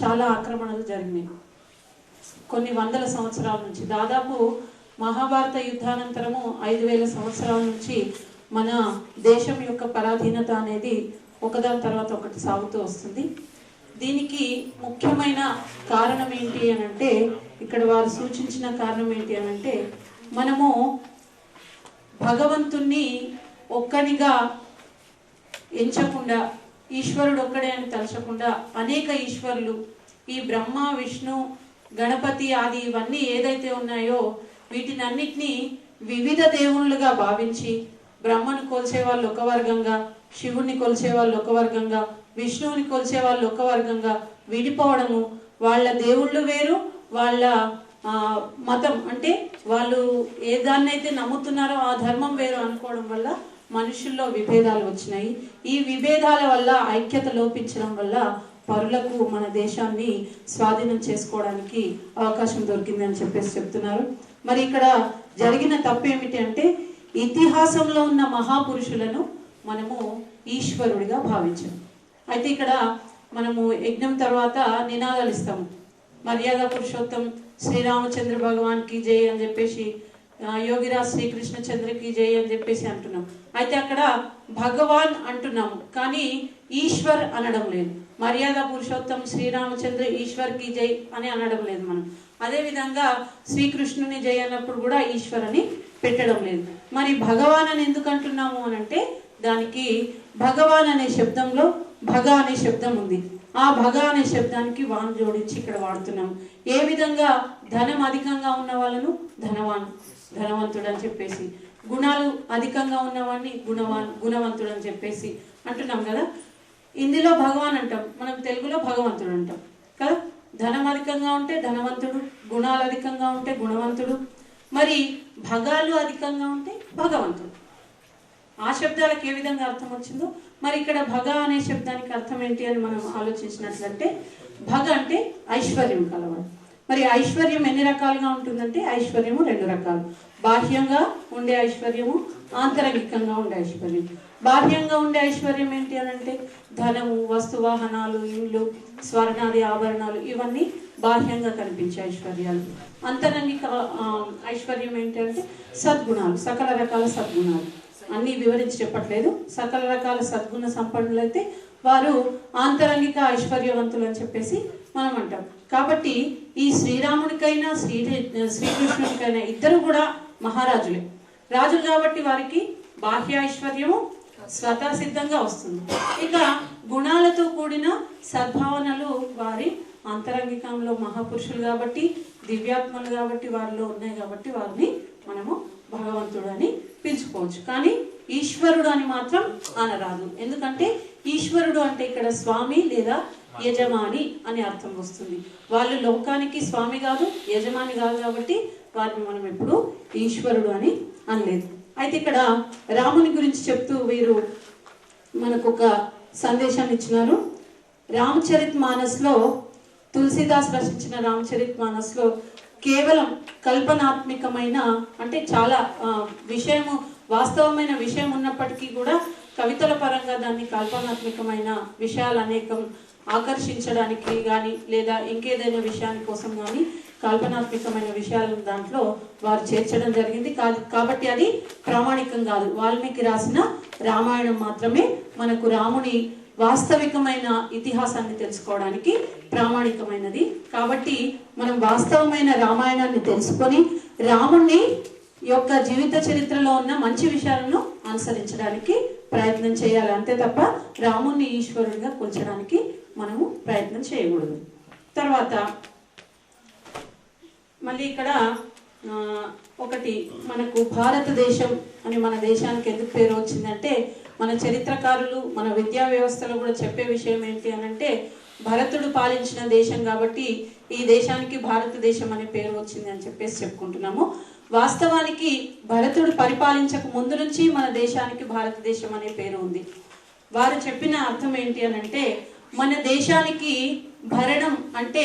[SPEAKER 7] చాలా ఆక్రమణలు జరిగినాయి. కొన్ని వందల సంవత్సరాల నుంచి, దాదాపు మహాభారత యుద్ధానంతరము 5000 సంవత్సరాల నుంచి మన దేశం యొక్క పరాధీనత అనేది ఒకదాని తర్వాత ఒకటి సాగుతూ వస్తుంది. దీనికి ముఖ్యమైన కారణం ఏంటి అని అంటే, ఇక్కడ వారు సూచించిన కారణం ఏంటి అని అంటే, మనము భగవంతుణ్ణి ఒక్కనిగా ఎంచకుండా, ఈశ్వరుడు ఒక్కడే అని తలచకుండా అనేక ఈశ్వరులు, ఈ బ్రహ్మ విష్ణు గణపతి ఆది ఇవన్నీ ఏదైతే ఉన్నాయో వీటినన్నిటినీ వివిధ దేవుళ్ళుగా భావించి, బ్రహ్మను కొలిచే వాళ్ళు ఒక వర్గంగా, శివుణ్ణి కొలిచే వాళ్ళు ఒక వర్గంగా, విష్ణువుని కొలిచే వాళ్ళు ఒక వర్గంగా విడిపోవడము, వాళ్ళ దేవుళ్ళు వేరు, వాళ్ళ మతం అంటే వాళ్ళు ఏ దాన్నైతే నమ్ముతున్నారో ఆ ధర్మం వేరు అనుకోవడం వల్ల మనుషుల్లో విభేదాలు వచ్చినాయి. ఈ విభేదాల వల్ల ఐక్యత లోపించడం వల్ల పరులకు మన దేశాన్ని స్వాధీనం చేసుకోవడానికి అవకాశం దొరికిందని చెప్పేసి చెప్తున్నారు. మరి ఇక్కడ జరిగిన తప్పు ఏమిటి అంటే, ఇతిహాసంలో ఉన్న మహాపురుషులను మనము ఈశ్వరుడిగా భావించాం. అయితే ఇక్కడ మనము యజ్ఞం తర్వాత నినాదాలు ఇస్తాము, మర్యాద పురుషోత్తం శ్రీరామచంద్ర భగవాన్కి జై అని చెప్పేసి, యోగిరాజ్ శ్రీకృష్ణ చంద్రకి జై అని చెప్పేసి అంటున్నాం. అయితే అక్కడ భగవాన్ అంటున్నాము కానీ ఈశ్వర్ అనడం లేదు. మర్యాద పురుషోత్తం శ్రీరామచంద్ర ఈశ్వర్కి జై అని అనడం లేదు మనం. అదేవిధంగా శ్రీకృష్ణుని జై అన్నప్పుడు కూడా ఈశ్వర్ అని పెట్టడం లేదు. మరి భగవాన్ అని ఎందుకు అంటున్నాము అని అంటే, దానికి భగవాన్ అనే శబ్దంలో భగ అనే శబ్దం ఉంది. ఆ భగ అనే శబ్దానికి వాన్ జోడించి ఇక్కడ వాడుతున్నాం. ఏ విధంగా ధనం అధికంగా ఉన్న వాళ్ళను ధనవంతుడు అని చెప్పేసి, గుణాలు అధికంగా ఉన్నవాడిని గుణవంతుడు అని చెప్పేసి అంటున్నాం కదా. హిందీలో భగవాన్ అంటాం, మనం తెలుగులో భగవంతుడు అంటాం కదా. ధనం అధికంగా ఉంటే ధనవంతుడు, గుణాలు అధికంగా ఉంటే గుణవంతుడు, మరి భగాలు అధికంగా ఉంటే భగవంతుడు. ఆ శబ్దాలకు ఏ విధంగా అర్థం వచ్చిందో మరి ఇక్కడ భగ అనే శబ్దానికి అర్థం ఏంటి అని మనం ఆలోచించినట్లంటే, భగ అంటే ఐశ్వర్యం కలవాడు. మరి ఐశ్వర్యం ఎన్ని రకాలుగా ఉంటుందంటే, ఐశ్వర్యము 2 రకాలు. బాహ్యంగా ఉండే ఐశ్వర్యము, ఆంతరంగికంగా ఉండే ఐశ్వర్యం. బాహ్యంగా ఉండే ఐశ్వర్యం ఏంటి అని అంటే, ధనము, వస్తువాహనాలు, ఇండ్లు, స్వర్ణాది ఆభరణాలు, ఇవన్నీ బాహ్యంగా కనిపించే ఐశ్వర్యాలు. అంతరంగిక ఐశ్వర్యం ఏంటి అంటే సద్గుణాలు, సకల రకాల సద్గుణాలు. అన్నీ వివరించి చెప్పట్లేదు. సకల రకాల సద్గుణ సంపన్నులైతే వారు ఆంతరంగిక ఐశ్వర్యవంతులు అని చెప్పేసి మనం అంటాం. కాబట్టి ఈ శ్రీరామునికైనా శ్రీకృష్ణునికైనా ఇద్దరు కూడా మహారాజులే, రాజులు. కాబట్టి వారికి బాహ్య ఐశ్వర్యము స్వతः సిద్ధంగా వస్తుంది. ఇక గుణాలతో కూడిన సద్భావనలు వారి అంతరంగికంలో మహాపురుషులు కాబట్టి, దివ్యాత్మలు కాబట్టి వారిలో ఉన్నాయి. కాబట్టి వారిని మనము భగవంతుడు అని పిలుచుకోవచ్చు. కానీ ఈశ్వరుడు అని మాత్రం అనరాదు. ఎందుకంటే ఈశ్వరుడు అంటే ఇక్కడ స్వామి లేదా యజమాని అని అర్థం వస్తుంది. వాళ్ళు లోకానికి స్వామి కాదు, యజమాని కాదు. కాబట్టి వారిని మనం ఎప్పుడు ఈశ్వరుడు అని అనలేదు. అయితే ఇక్కడ రాముని గురించి చెప్తూ వీరు మనకు ఒక సందేశాన్ని ఇచ్చినారు. రామచరిత్ మానస్లో, తులసిదాస్ రచించిన రామచరిత్ మానస్లో కేవలం కల్పనాత్మకమైన, అంటే చాలా విషయము, వాస్తవమైన విషయం ఉన్నప్పటికీ కూడా కవితల పరంగా దాన్ని కల్పనాత్మకమైన విషయాలు అనేకం ఆకర్షించడానికి కానీ లేదా ఇంకేదైనా విషయాని కోసం కానీ కల్పనాత్మకమైన విషయాలను దాంట్లో వారు చేర్చడం జరిగింది. కాబట్టి అది ప్రామాణికం కాదు. వాల్మీకి రాసిన రామాయణం మాత్రమే మనకు రాముని వాస్తవికమైన ఇతిహాసాన్ని తెలుసుకోవడానికి ప్రామాణికమైనది. కాబట్టి మనం వాస్తవమైన రామాయణాన్ని తెలుసుకొని రాముణ్ణి యొక్క జీవిత చరిత్రలో ఉన్న మంచి విషయాలను అనుసరించడానికి ప్రయత్నం చేయాలి. అంతే తప్ప రాముణ్ణి ఈశ్వరుడిగా కొల్చడానికి మనము ప్రయత్నం చేయకూడదు. తర్వాత మళ్ళీ ఇక్కడ ఒకటి, మనకు భారతదేశం అని మన దేశానికి ఎందుకు పేరు వచ్చిందంటే, మన చరిత్రకారులు మన విద్యా వ్యవస్థలో కూడా చెప్పే విషయం ఏంటి అని అంటే, భరతుడు పాలించిన దేశం కాబట్టి ఈ దేశానికి భారతదేశం అనే పేరు వచ్చింది అని చెప్పేసి చెప్పుకుంటున్నాము. వాస్తవానికి భరతుడు పరిపాలించక ముందు నుంచి మన దేశానికి భారతదేశం అనే పేరు ఉంది. వారు చెప్పిన అర్థం ఏంటి అని అంటే, మన దేశానికి భరణం అంటే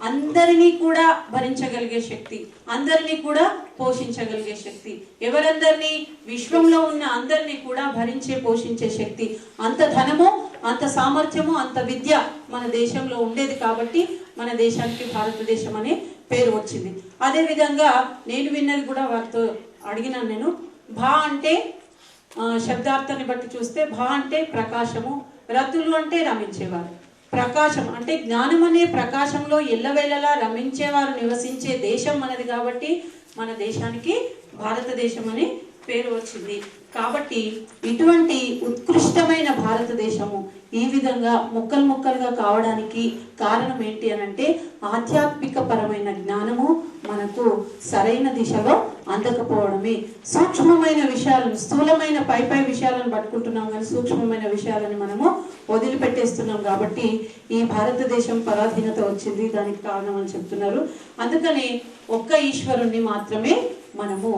[SPEAKER 7] అందరినీ కూడా భరించగలిగే శక్తి, అందరినీ కూడా పోషించగలిగే శక్తి, ఎవరందరినీ, విశ్వంలో ఉన్న అందరినీ కూడా భరించే పోషించే శక్తి, అంత ధనము, అంత సామర్థ్యము, అంత విద్య మన దేశంలో ఉండేది కాబట్టి మన దేశానికి భారతదేశం అనే పేరు వచ్చింది. అదే విధంగా నేను విన్నది కూడా వారితో అడిగినాను నేను. భా అంటే శబ్దార్థాన్ని బట్టి చూస్తే భా అంటే ప్రకాశము, రతులు అంటే రమించేవారు. ప్రకాశం అంటే జ్ఞానం అనే ప్రకాశంలో ఎల్లవేళలా రమించేవారు నివసించే దేశం మనది కాబట్టి మన దేశానికి భారతదేశం అని పేరు వచ్చింది. కాబట్టి ఇటువంటి ఉత్కృష్టమైన భారతదేశము ఈ విధంగా ముక్కలు ముక్కలుగా కావడానికి కారణం ఏంటి అని అంటే, ఆధ్యాత్మిక పరమైన జ్ఞానము మనకు సరైన దిశలో అందకపోవడమే. సూక్ష్మమైన విషయాలను, స్థూలమైన పై విషయాలను పట్టుకుంటున్నాం కానీ సూక్ష్మమైన విషయాలను మనము వదిలిపెట్టేస్తున్నాం. కాబట్టి ఈ భారతదేశం పరాధీనత వచ్చింది, దానికి కారణం అని చెప్తున్నారు. అందుకని ఒక్క ఈశ్వరుణ్ణి మాత్రమే మనము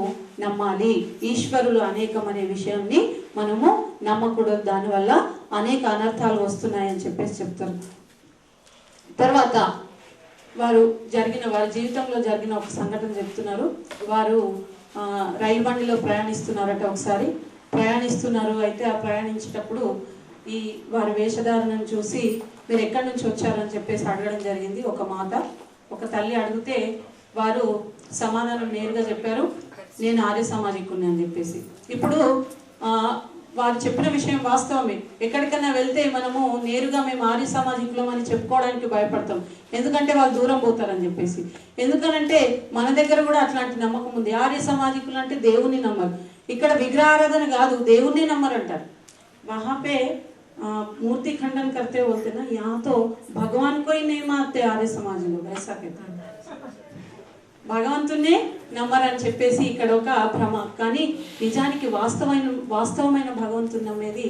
[SPEAKER 7] నమ్మాలి. ఈశ్వరులు అనేకం అనే విషయాన్ని మనము నమ్మకూడదు, దానివల్ల అనేక అనర్థాలు వస్తున్నాయని చెప్పేసి చెప్తారు. తర్వాత వారి జీవితంలో జరిగిన ఒక సంఘటన చెప్తున్నారు. వారు రైలు బండిలో ప్రయాణిస్తున్నారట. ఒకసారి ప్రయాణిస్తున్నారు, అయితే ఆ ప్రయాణించేటప్పుడు ఈ వారి వేషధారణను చూసి మీరు ఎక్కడి నుంచి వచ్చారని చెప్పేసి అడగడం జరిగింది. ఒక మాత, ఒక తల్లి అడిగితే వారు సమాధానం నేరుగా చెప్పారు, నేను ఆర్య సామాజికుని అని చెప్పేసి. ఇప్పుడు వారు చెప్పిన విషయం వాస్తవమే. ఎక్కడికైనా వెళ్తే మనము నేరుగా మేము ఆర్య సామాజికులం అని చెప్పుకోవడానికి భయపడతాం, ఎందుకంటే వాళ్ళు దూరం పోతారని చెప్పేసి. ఎందుకనంటే మన దగ్గర కూడా అట్లాంటి నమ్మకం ఉంది. ఆర్య సామాజికులు అంటే దేవుని నమ్మరు, ఇక్కడ విగ్రహారాధన కాదు, దేవుణ్ణి నమ్మరంటారు. वहाँ पे मूर्ति खंडन करते बोलते ना, यहाँ तो भगवान को ही नहीं मानते आर्य समाज लोग, ऐसा कहते हैं. భగవంతున్నే నమ్మరని చెప్పేసి ఇక్కడ ఒక భ్రమ. కానీ నిజానికి వాస్తవమైన భగవంతుని నమ్మేది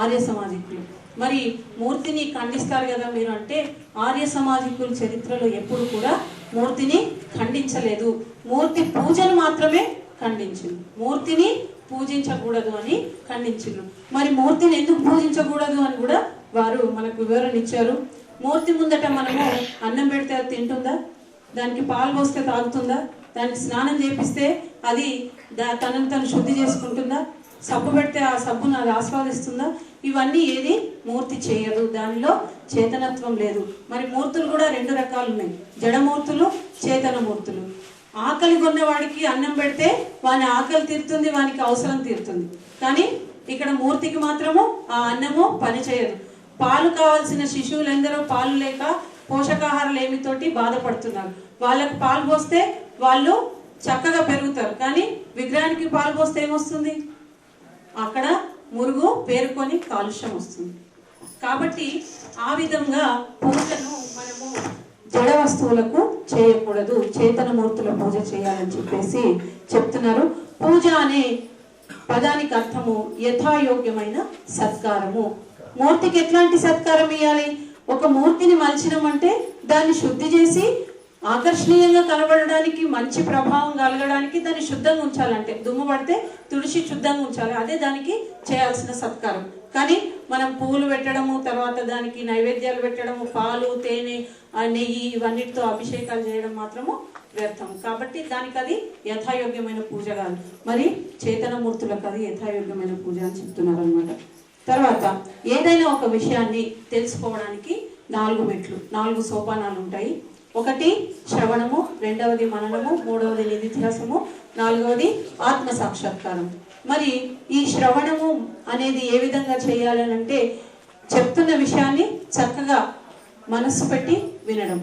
[SPEAKER 7] ఆర్య సమాజికులు. మరి మూర్తిని ఖండిస్తారు కదా మీరు అంటే, ఆర్య సమాజికుల చరిత్రలో ఎప్పుడు కూడా మూర్తిని ఖండించలేదు, మూర్తి పూజను మాత్రమే ఖండించింది. మూర్తిని పూజించకూడదు అని ఖండించిండ్రు. మరి మూర్తిని ఎందుకు పూజించకూడదు అని కూడా వారు మనకు వివరణ ఇచ్చారు. మూర్తి ముందట మనము అన్నం పెడితే అది తింటుందా, దానికి పాలు పోస్తే తాగుతుందా, దానికి స్నానం చేపిస్తే అది తనను తను శుద్ధి చేసుకుంటుందా, సబ్బు పెడితే ఆ సబ్బును అది ఆస్వాదిస్తుందా? ఇవన్నీ ఏది మూర్తి చేయదు, దానిలో చేతనత్వం లేదు. మరి మూర్తులు కూడా రెండు రకాలు ఉన్నాయి, జడమూర్తులు, చేతన మూర్తులు. ఆకలి కొన్నవాడికి అన్నం పెడితే వాని ఆకలి తీరుతుంది, వానికి అవసరం తీరుతుంది. కానీ ఇక్కడ మూర్తికి మాత్రము ఆ అన్నము పని చేయదు. పాలు కావాల్సిన శిశువులు ఎందరో పాలు లేక పోషకాహారాలు ఏమితోటి బాధపడుతున్నారు. వాళ్ళకి పాలు పోస్తే వాళ్ళు చక్కగా పెరుగుతారు, కానీ విగ్రహానికి పాలు పోస్తే ఏమొస్తుంది? అక్కడ మురుగు పేరుకొని కాలుష్యం వస్తుంది. కాబట్టి ఆ విధంగా పూజను మనము జడ వస్తువులకు చేయకూడదు, చేతన మూర్తుల పూజ చేయాలని చెప్పేసి చెప్తున్నారు. పూజ అనే పదానికి అర్థము యథాయోగ్యమైన సత్కారము. మూర్తికి ఎట్లాంటి సత్కారం ఇవ్వాలి? ఒక మూర్తిని మలిచినామంటే దాన్ని శుద్ధి చేసి ఆకర్షణీయంగా కనబడడానికి, మంచి ప్రభావం కలగడానికి దాన్ని శుద్ధంగా ఉంచాలంటే, దుమ్ము పడితే తుడిచి శుద్ధంగా ఉంచాలి, అదే దానికి చేయాల్సిన సత్కారం. కానీ మనం పువ్వులు పెట్టడము, తర్వాత దానికి నైవేద్యాలు పెట్టడము, పాలు, తేనె, నెయ్యి ఇవన్నిటితో అభిషేకాలు చేయడం మాత్రము వ్యర్థం. కాబట్టి దానికి అది యథాయోగ్యమైన పూజ కాదు. మరి చేతనమూర్తులకు అది యథాయోగ్యమైన పూజ అని చెప్తున్నారు అనమాట. తర్వాత ఏదైనా ఒక విషయాన్ని తెలుసుకోవడానికి 4 మెట్లు, 4 సోపానాలు ఉంటాయి. ఒకటి శ్రవణము, రెండవది మననము, మూడవది నిధిధ్యాసము, 4వది ఆత్మ సాక్షాత్కారం. మరి ఈ శ్రవణము అనేది ఏ విధంగా చేయాలని అంటే, చెప్తున్న విషయాన్ని చక్కగా మనస్సు పెట్టి వినడం,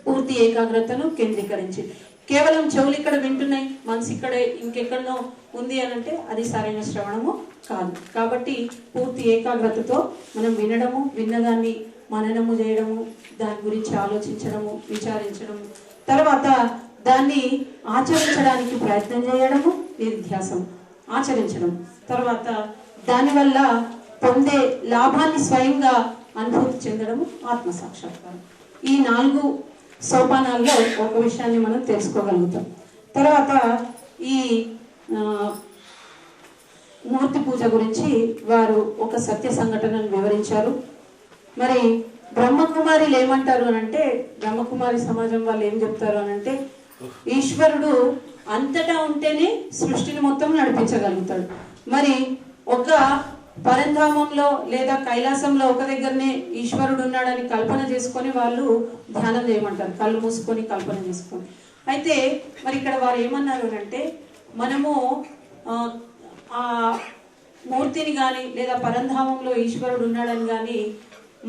[SPEAKER 7] పూర్తి ఏకాగ్రతను కేంద్రీకరించి. కేవలం చెవులు ఇక్కడ వింటున్నాయి, మనసు ఇక్కడ ఇంకెక్కడో ఉంది అని అంటే అది సరైన శ్రవణము కాదు. కాబట్టి పూర్తి ఏకాగ్రతతో మనం వినడము, విన్నదాన్ని మననము చేయడము, దాని గురించి ఆలోచించడము, విచారించడము, తర్వాత దాన్ని ఆచరించడానికి ప్రయత్నం చేయడము, నిధ్యాసం ఆచరించడం, తర్వాత దానివల్ల పొందే లాభాన్ని స్వయంగా అనుభూతి చెందడము, ఆత్మసాక్షాత్కారం. ఈ 4 సోపానాల్లో ఒక విషయాన్ని మనం తెలుసుకోగలుగుతాం. తర్వాత ఈ మూర్తి పూజ గురించి వారు ఒక సత్య సంఘటనను వివరించారు. మరి బ్రహ్మకుమారిలు ఏమంటారు అని అంటే, బ్రహ్మకుమారి సమాజం వాళ్ళు ఏం చెప్తారు అని అంటే, ఈశ్వరుడు అంతటా ఉంటేనే సృష్టిని మొత్తం నడిపించగలుగుతాడు. మరి ఒక పరంధామంలో లేదా కైలాసంలో ఒక దగ్గరనే ఈశ్వరుడు ఉన్నాడని కల్పన చేసుకొని వాళ్ళు ధ్యానం చేయమంటారు, కళ్ళు మూసుకొని కల్పన చేసుకొని. అయితే మరి ఇక్కడ వారు ఏమన్నారు అంటే, మనము ఆ మూర్తిని కానీ లేదా పరంధామంలో ఈశ్వరుడు ఉన్నాడని కానీ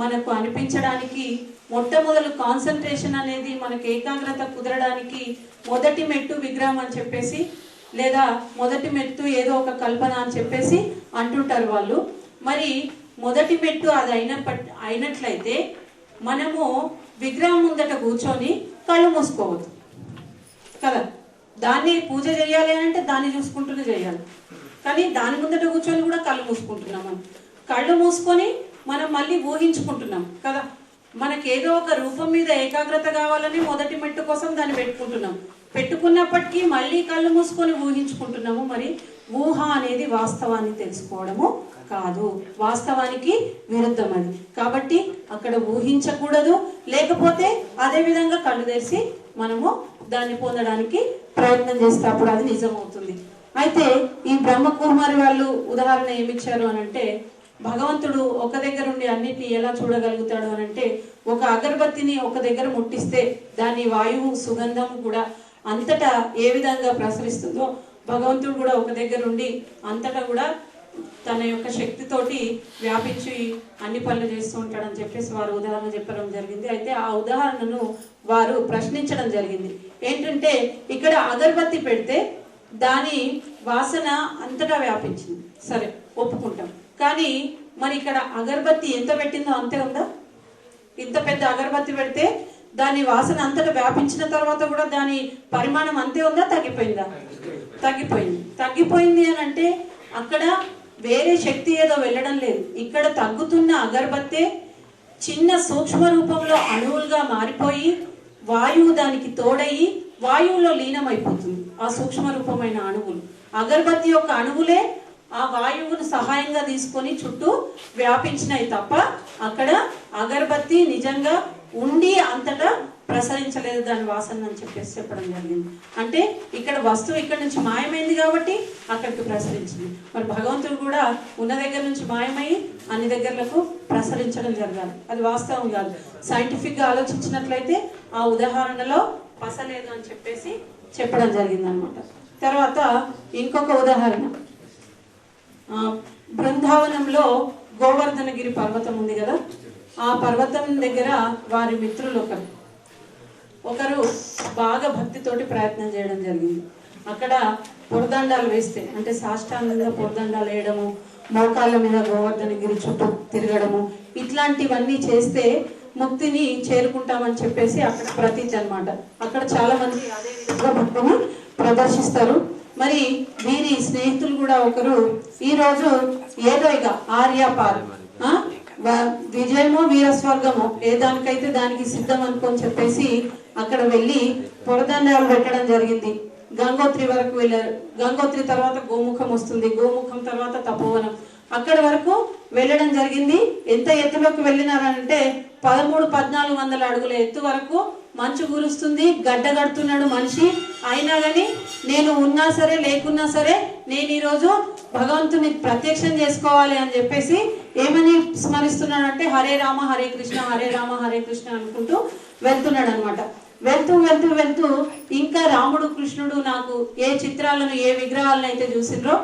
[SPEAKER 7] మనకు అనిపించడానికి మొట్టమొదలు కాన్సన్ట్రేషన్ అనేది మనకు ఏకాగ్రత కుదరడానికి మొదటి మెట్టు విగ్రహం అని చెప్పేసి, లేదా మొదటి మెట్టు ఏదో ఒక కల్పన అని చెప్పేసి అంటుంటారు వాళ్ళు. మరి మొదటి మెట్టు అది అయినట్లయితే మనము విగ్రహం ముందట కూర్చొని కళ్ళు మూసుకోవద్దు కదా. దాన్ని పూజ చేయాలి అంటే దాన్ని చూసుకుంటూనే చేయాలి. కానీ దాని ముందట కూర్చొని కూడా కళ్ళు మూసుకుంటున్నాం. మనం కళ్ళు మూసుకొని మనం మళ్ళీ ఊహించుకుంటున్నాం కదా. మనకి ఏదో ఒక రూపం మీద ఏకాగ్రత కావాలని మొదటి మెట్టు కోసం దాన్ని పెట్టుకున్నప్పటికీ మళ్ళీ కళ్ళు మూసుకొని ఊహించుకుంటున్నాము. మరి ఊహ అనేది వాస్తవాన్ని తెలుసుకోవడము కాదు, వాస్తవానికి విరుద్ధం అది. కాబట్టి అక్కడ ఊహించకూడదు. లేకపోతే అదే విధంగా కళ్ళు తెరిచి మనము దాన్ని పొందడానికి ప్రయత్నం చేస్తే అప్పుడు అది నిజం అవుతుంది. అయితే ఈ బ్రహ్మకుమారి వాళ్ళు ఉదాహరణ ఏమిచ్చారు అని అంటే, భగవంతుడు ఒక దగ్గర ఉండి అన్నిటిని ఎలా చూడగలుగుతాడు అని అంటే, ఒక అగరబత్తిని ఒక దగ్గర ముట్టిస్తే దాని వాయువు సుగంధం కూడా అంతటా ఏ విధంగా ప్రసరిస్తుందో భగవంతుడు కూడా ఒక దగ్గర ఉండి అంతటా కూడా తన యొక్క శక్తితోటి వ్యాపించి అన్ని పనులు చేస్తూ ఉంటాడని చెప్పేసి వారు ఉదాహరణ చెప్పడం జరిగింది. అయితే ఆ ఉదాహరణను వారు ప్రశ్నించడం జరిగింది. ఏంటంటే, ఇక్కడ అగరబత్తి పెడితే దాని వాసన అంతటా వ్యాపించింది, సరే ఒప్పుకుంటాం. కానీ మరి ఇక్కడ అగరబత్తి ఎంత పెట్టిందో అంతే ఉందా? ఇంత పెద్ద అగరబత్తి పెడితే దాని వాసన అంతటా వ్యాపించిన తర్వాత కూడా దాని పరిమాణం అంతే ఉందా, తగ్గిపోయిందా? తగ్గిపోయింది అని అంటే అక్కడ వేరే శక్తి ఏదో వెళ్ళడం లేదు. ఇక్కడ తగ్గుతున్న అగరబత్తే చిన్న సూక్ష్మ రూపంలో అణువులుగా మారిపోయి వాయువు దానికి తోడయి వాయువులో లీనమైపోతుంది. ఆ సూక్ష్మ రూపమైన అణువులు, అగరబత్తి యొక్క అణువులే ఆ వాయువును సహాయంగా తీసుకొని చుట్టూ వ్యాపించినాయి తప్ప అక్కడ అగరబత్తి నిజంగా ఉండి అంతటా ప్రసరించలేదు దాని వాసన అని చెప్పేసి చెప్పడం జరిగింది. అంటే ఇక్కడ వస్తువు ఇక్కడ నుంచి మాయమైంది కాబట్టి అక్కడికి ప్రసరించింది. మరి భగవంతుడు కూడా ఉన్న దగ్గర నుంచి మాయమై అన్ని దగ్గరలకు ప్రసరించడం జరగాలి. అది వాస్తవం కాదు. సైంటిఫిక్ గా ఆలోచించినట్లయితే ఆ ఉదాహరణలో పసలేదు అని చెప్పేసి చెప్పడం జరిగింది అనమాట. తర్వాత ఇంకొక ఉదాహరణ, బృందావనంలో గోవర్ధనగిరి పర్వతం ఉంది కదా. ఆ పర్వతం దగ్గర వారి మిత్రులు ఒకరు బాగా భక్తితోటి ప్రయత్నం చేయడం జరిగింది. అక్కడ పొరదండాలు వేస్తే, అంటే సాష్టాంగంగా పొరదండాలు వేయడము, మోకాళ్ళ మీద గోవర్ధనగిరి చుట్టూ తిరగడము, ఇట్లాంటివన్నీ చేస్తే ముక్తిని చేరుకుంటామని చెప్పేసి అక్కడ ప్రతీతి అన్నమాట. అక్కడ చాలా మంది అదే విధంగా భక్తిని ప్రదర్శిస్తారు. మరి వీరి స్నేహితులు కూడా ఒకరు ఈ రోజు ఏదో ఇక ఆర్యాపార్ విజయమో వీరస్వర్గమో ఏ దానికైతే దానికి సిద్ధం అనుకొని చెప్పేసి అక్కడ వెళ్ళి పొరదండాలు పెట్టడం జరిగింది. గంగోత్రి వరకు వెళ్ళారు. గంగోత్రి తర్వాత గోముఖం వస్తుంది, గోముఖం తర్వాత తపోవనం, అక్కడి వరకు వెళ్ళడం జరిగింది. ఎంత ఎత్తులోకి వెళ్ళినారంటే 1300-1400 అడుగుల ఎత్తు వరకు మంచు కురుస్తుంది, గడ్డ కడుతున్నాడు మనిషి. అయినా కానీ నేను ఉన్నా సరే లేకున్నా సరే నేను ఈరోజు భగవంతుని ప్రత్యక్షం చేసుకోవాలి అని చెప్పేసి ఏమని స్మరిస్తున్నాడంటే హరే రామ హరే కృష్ణ హరే రామ హరే కృష్ణ అనుకుంటూ వెళ్తున్నాడు అనమాట. వెళ్తూ వెళ్తూ వెళ్తూ ఇంకా రాముడు కృష్ణుడు నాకు ఏ చిత్రాలను ఏ విగ్రహాలను అయితే చూసిండ్రో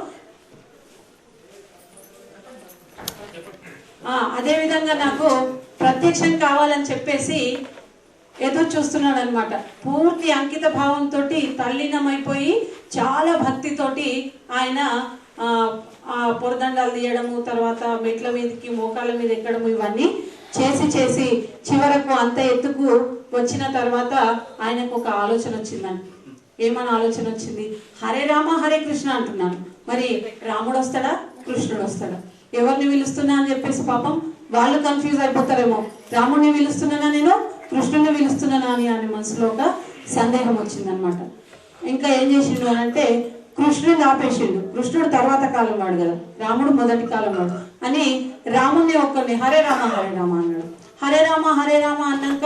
[SPEAKER 7] అదే విధంగా నాకు ప్రత్యక్షం కావాలని చెప్పేసి ఎదురు చూస్తున్నాడు అనమాట. పూర్తి అంకిత భావంతో తల్లీనమైపోయి చాలా భక్తితోటి ఆయన పొరదండాలు తీయడము, తర్వాత మెట్ల మీదకి మోకాళ్ళ మీద ఎక్కడము, ఇవన్నీ చేసి చివరకు అంత ఎత్తుకు వచ్చిన తర్వాత ఆయనకు ఒక ఆలోచన వచ్చిందండి. ఏమని ఆలోచన వచ్చింది? హరే రామ హరే కృష్ణ అంటున్నాను, మరి రాముడు వస్తాడా కృష్ణుడు వస్తాడా, ఎవరిని పిలుస్తున్నా అని చెప్పేసి పాపం వాళ్ళు కన్ఫ్యూజ్ అయిపోతారేమో. రాముడిని పిలుస్తున్నానా నేను, కృష్ణుని పిలుస్తున్నానా అని ఆయన మనసులో ఒక సందేహం వచ్చిందనమాట. ఇంకా ఏం చేసిండు అంటే కృష్ణుని ఆపేసిండు. కృష్ణుడు తర్వాత కాలం వాడు కదా, రాముడు మొదటి కాలం వాడు అని రాముని ఒక్కరిని హరే రామ అన్నాడు. హరే రామ అన్నాక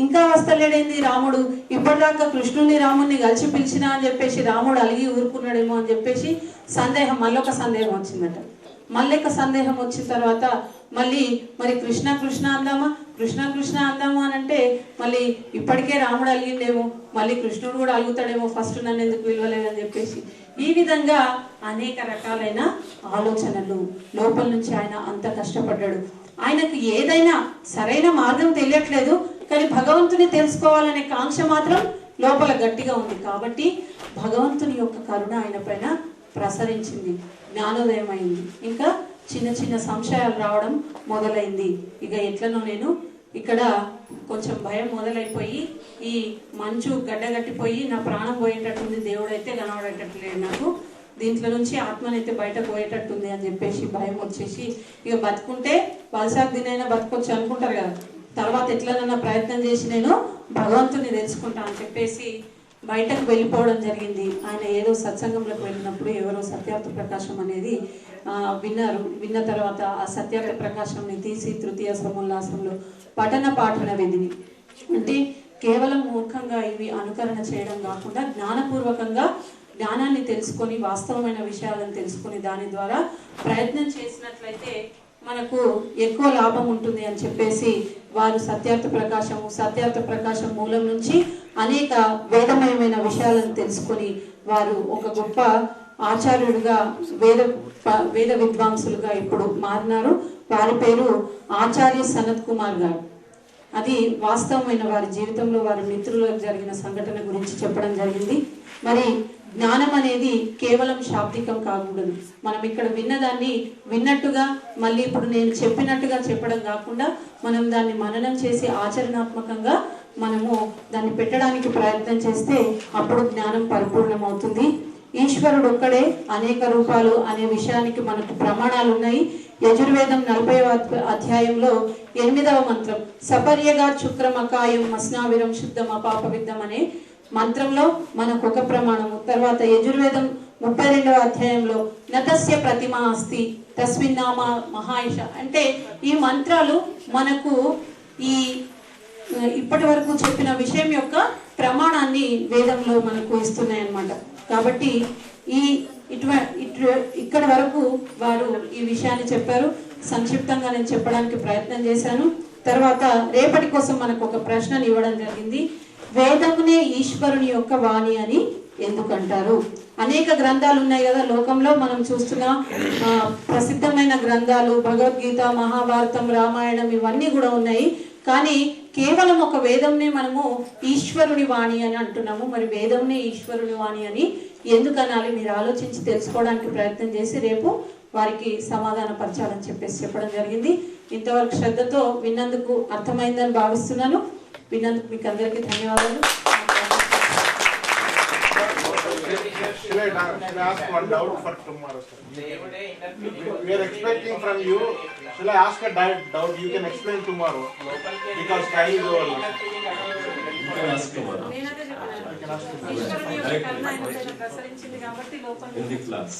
[SPEAKER 7] ఇంకా వస్తలేడేంది రాముడు, ఇప్పటిదాకా కృష్ణుని రాముని కలిసి పిలిచినా అని చెప్పేసి రాముడు అలిగి ఊరుకున్నాడేమో అని చెప్పేసి సందేహం, మళ్ళొక సందేహం వచ్చిందట. మళ్ళొక సందేహం వచ్చిన తర్వాత మళ్ళీ మరి కృష్ణ అందామా అని అంటే మళ్ళీ ఇప్పటికే రాముడు అలిగిండేమో, మళ్ళీ కృష్ణుడు కూడా అలుగుతాడేమో, ఫస్ట్ నన్ను ఎందుకు పిలవలేదని చెప్పేసి ఈ విధంగా అనేక రకాలైన ఆలోచనలు లోపల నుంచి ఆయన అంత కష్టపడ్డాడు. ఆయనకు ఏదైనా సరైన మార్గం తెలియట్లేదు, కానీ భగవంతుని తెలుసుకోవాలనే కాంక్ష మాత్రం లోపల గట్టిగా ఉంది. కాబట్టి భగవంతుని యొక్క కరుణ ఆయన పైన ప్రసరించింది, జ్ఞానోదయం అయింది. ఇంకా చిన్న చిన్న సంశయాలు రావడం మొదలైంది. ఇక ఎట్లనో నేను ఇక్కడ కొంచెం భయం మొదలైపోయి ఈ మంచు గడ్డగట్టిపోయి నా ప్రాణం పోయేటట్టుంది, దేవుడు అయితే కనబడేటట్లేదు నాకు, దీంట్లో నుంచి ఆత్మనైతే బయట పోయేటట్టుంది అని చెప్పేసి భయం వచ్చేసి ఇక బతుకుంటే బలసాకు దినైనా బతుకొచ్చు అనుకుంటారు కదా, తర్వాత ఎట్లనన్నా ప్రయత్నం చేసి నేను భగవంతుని తెలుసుకుంటా అని చెప్పేసి బయటకు వెళ్ళిపోవడం జరిగింది. ఆయన ఏదో సత్సంగంలోకి వెళ్ళినప్పుడు ఎవరో సత్యార్థ ప్రకాశం అనేది విన్నారు. విన్న తర్వాత ఆ సత్యార్థ ప్రకాశంని తీసి తృతీయ సమోల్లాసంలో పఠన పాఠన విధిని, అంటే కేవలం మూర్ఖంగా ఇవి అనుకరణ చేయడం కాకుండా జ్ఞానపూర్వకంగా జ్ఞానాన్ని తెలుసుకొని వాస్తవమైన విషయాలను తెలుసుకొని దాని ద్వారా ప్రయత్నం చేసినట్లయితే మనకు ఎక్కువ లాభం ఉంటుంది అని చెప్పేసి వారు సత్యార్థ ప్రకాశం మూలం నుంచి అనేక వేదమయమైన విషయాలను తెలుసుకొని వారు ఒక గొప్ప ఆచార్యుడిగా వేద విద్వాంసులుగా ఇప్పుడు మారినారు. వారి పేరు ఆచార్య సనత్ కుమార్ గారు. అది వాస్తవమైన వారి జీవితంలో వారి మిత్రులకు జరిగిన సంఘటన గురించి చెప్పడం జరిగింది. మరి జ్ఞానం అనేది కేవలం శాబ్దికం కాకూడదు. మనం ఇక్కడ విన్నదాన్ని విన్నట్టుగా మళ్ళీ ఇప్పుడు నేను చెప్పినట్టుగా చెప్పడం కాకుండా మనం దాన్ని మననం చేసి ఆచరణాత్మకంగా మనము దాన్ని పెట్టడానికి ప్రయత్నం చేస్తే అప్పుడు జ్ఞానం పరిపూర్ణమవుతుంది. ఈశ్వరుడు ఒక్కడే, అనేక రూపాలు అనే విషయానికి మనకు ప్రమాణాలు ఉన్నాయి. యజుర్వేదం 40వ అధ్యాయంలో 8వ మంత్రం సపర్యగా శుక్రమకాయం మస్నావిరం శుద్ధం అపాప విద్ధం అనే మంత్రంలో మనకు ఒక ప్రమాణము. తర్వాత యజుర్వేదం 32వ అధ్యాయంలో నతస్య ప్రతిమ అస్తి తస్మిన్ నామ మహాయిష, అంటే ఈ మంత్రాలు మనకు ఈ ఇప్పటి వరకు చెప్పిన విషయం యొక్క ప్రమాణాన్ని వేదంలో మనకు ఇస్తున్నాయి అన్నమాట. కాబట్టి ఇక్కడి వరకు వారు ఈ విషయాన్ని చెప్పారు. సంక్షిప్తంగా నేను చెప్పడానికి ప్రయత్నం చేశాను. తర్వాత రేపటి కోసం మనకు ఒక ప్రశ్నని ఇవ్వడం జరిగింది. వేదమునే ఈశ్వరుని యొక్క వాణి అని ఎందుకంటారు? అనేక గ్రంథాలు ఉన్నాయి కదా లోకంలో, మనం చూస్తున్న ప్రసిద్ధమైన గ్రంథాలు భగవద్గీత, మహాభారతం, రామాయణం ఇవన్నీ కూడా ఉన్నాయి. కానీ కేవలం ఒక వేదంనే మనము ఈశ్వరుని వాణి అని అంటున్నాము. మరి వేదంనే ఈశ్వరుని వాణి అని ఎందుకనాలి? మీరు ఆలోచించి తెలుసుకోవడానికి ప్రయత్నం చేసి రేపు వారికి సమాధాన పరచాలని చెప్పడం జరిగింది. ఇంతవరకు శ్రద్ధతో విన్నందుకు అర్థమైందని భావిస్తున్నాను. విన్నందుకు మీకు అందరికీ ధన్యవాదాలు.
[SPEAKER 4] Shall I ask one doubt for tomorrow, sir? We are expecting from you. Shall I ask a doubt? You can explain tomorrow because time is over.
[SPEAKER 1] In the class.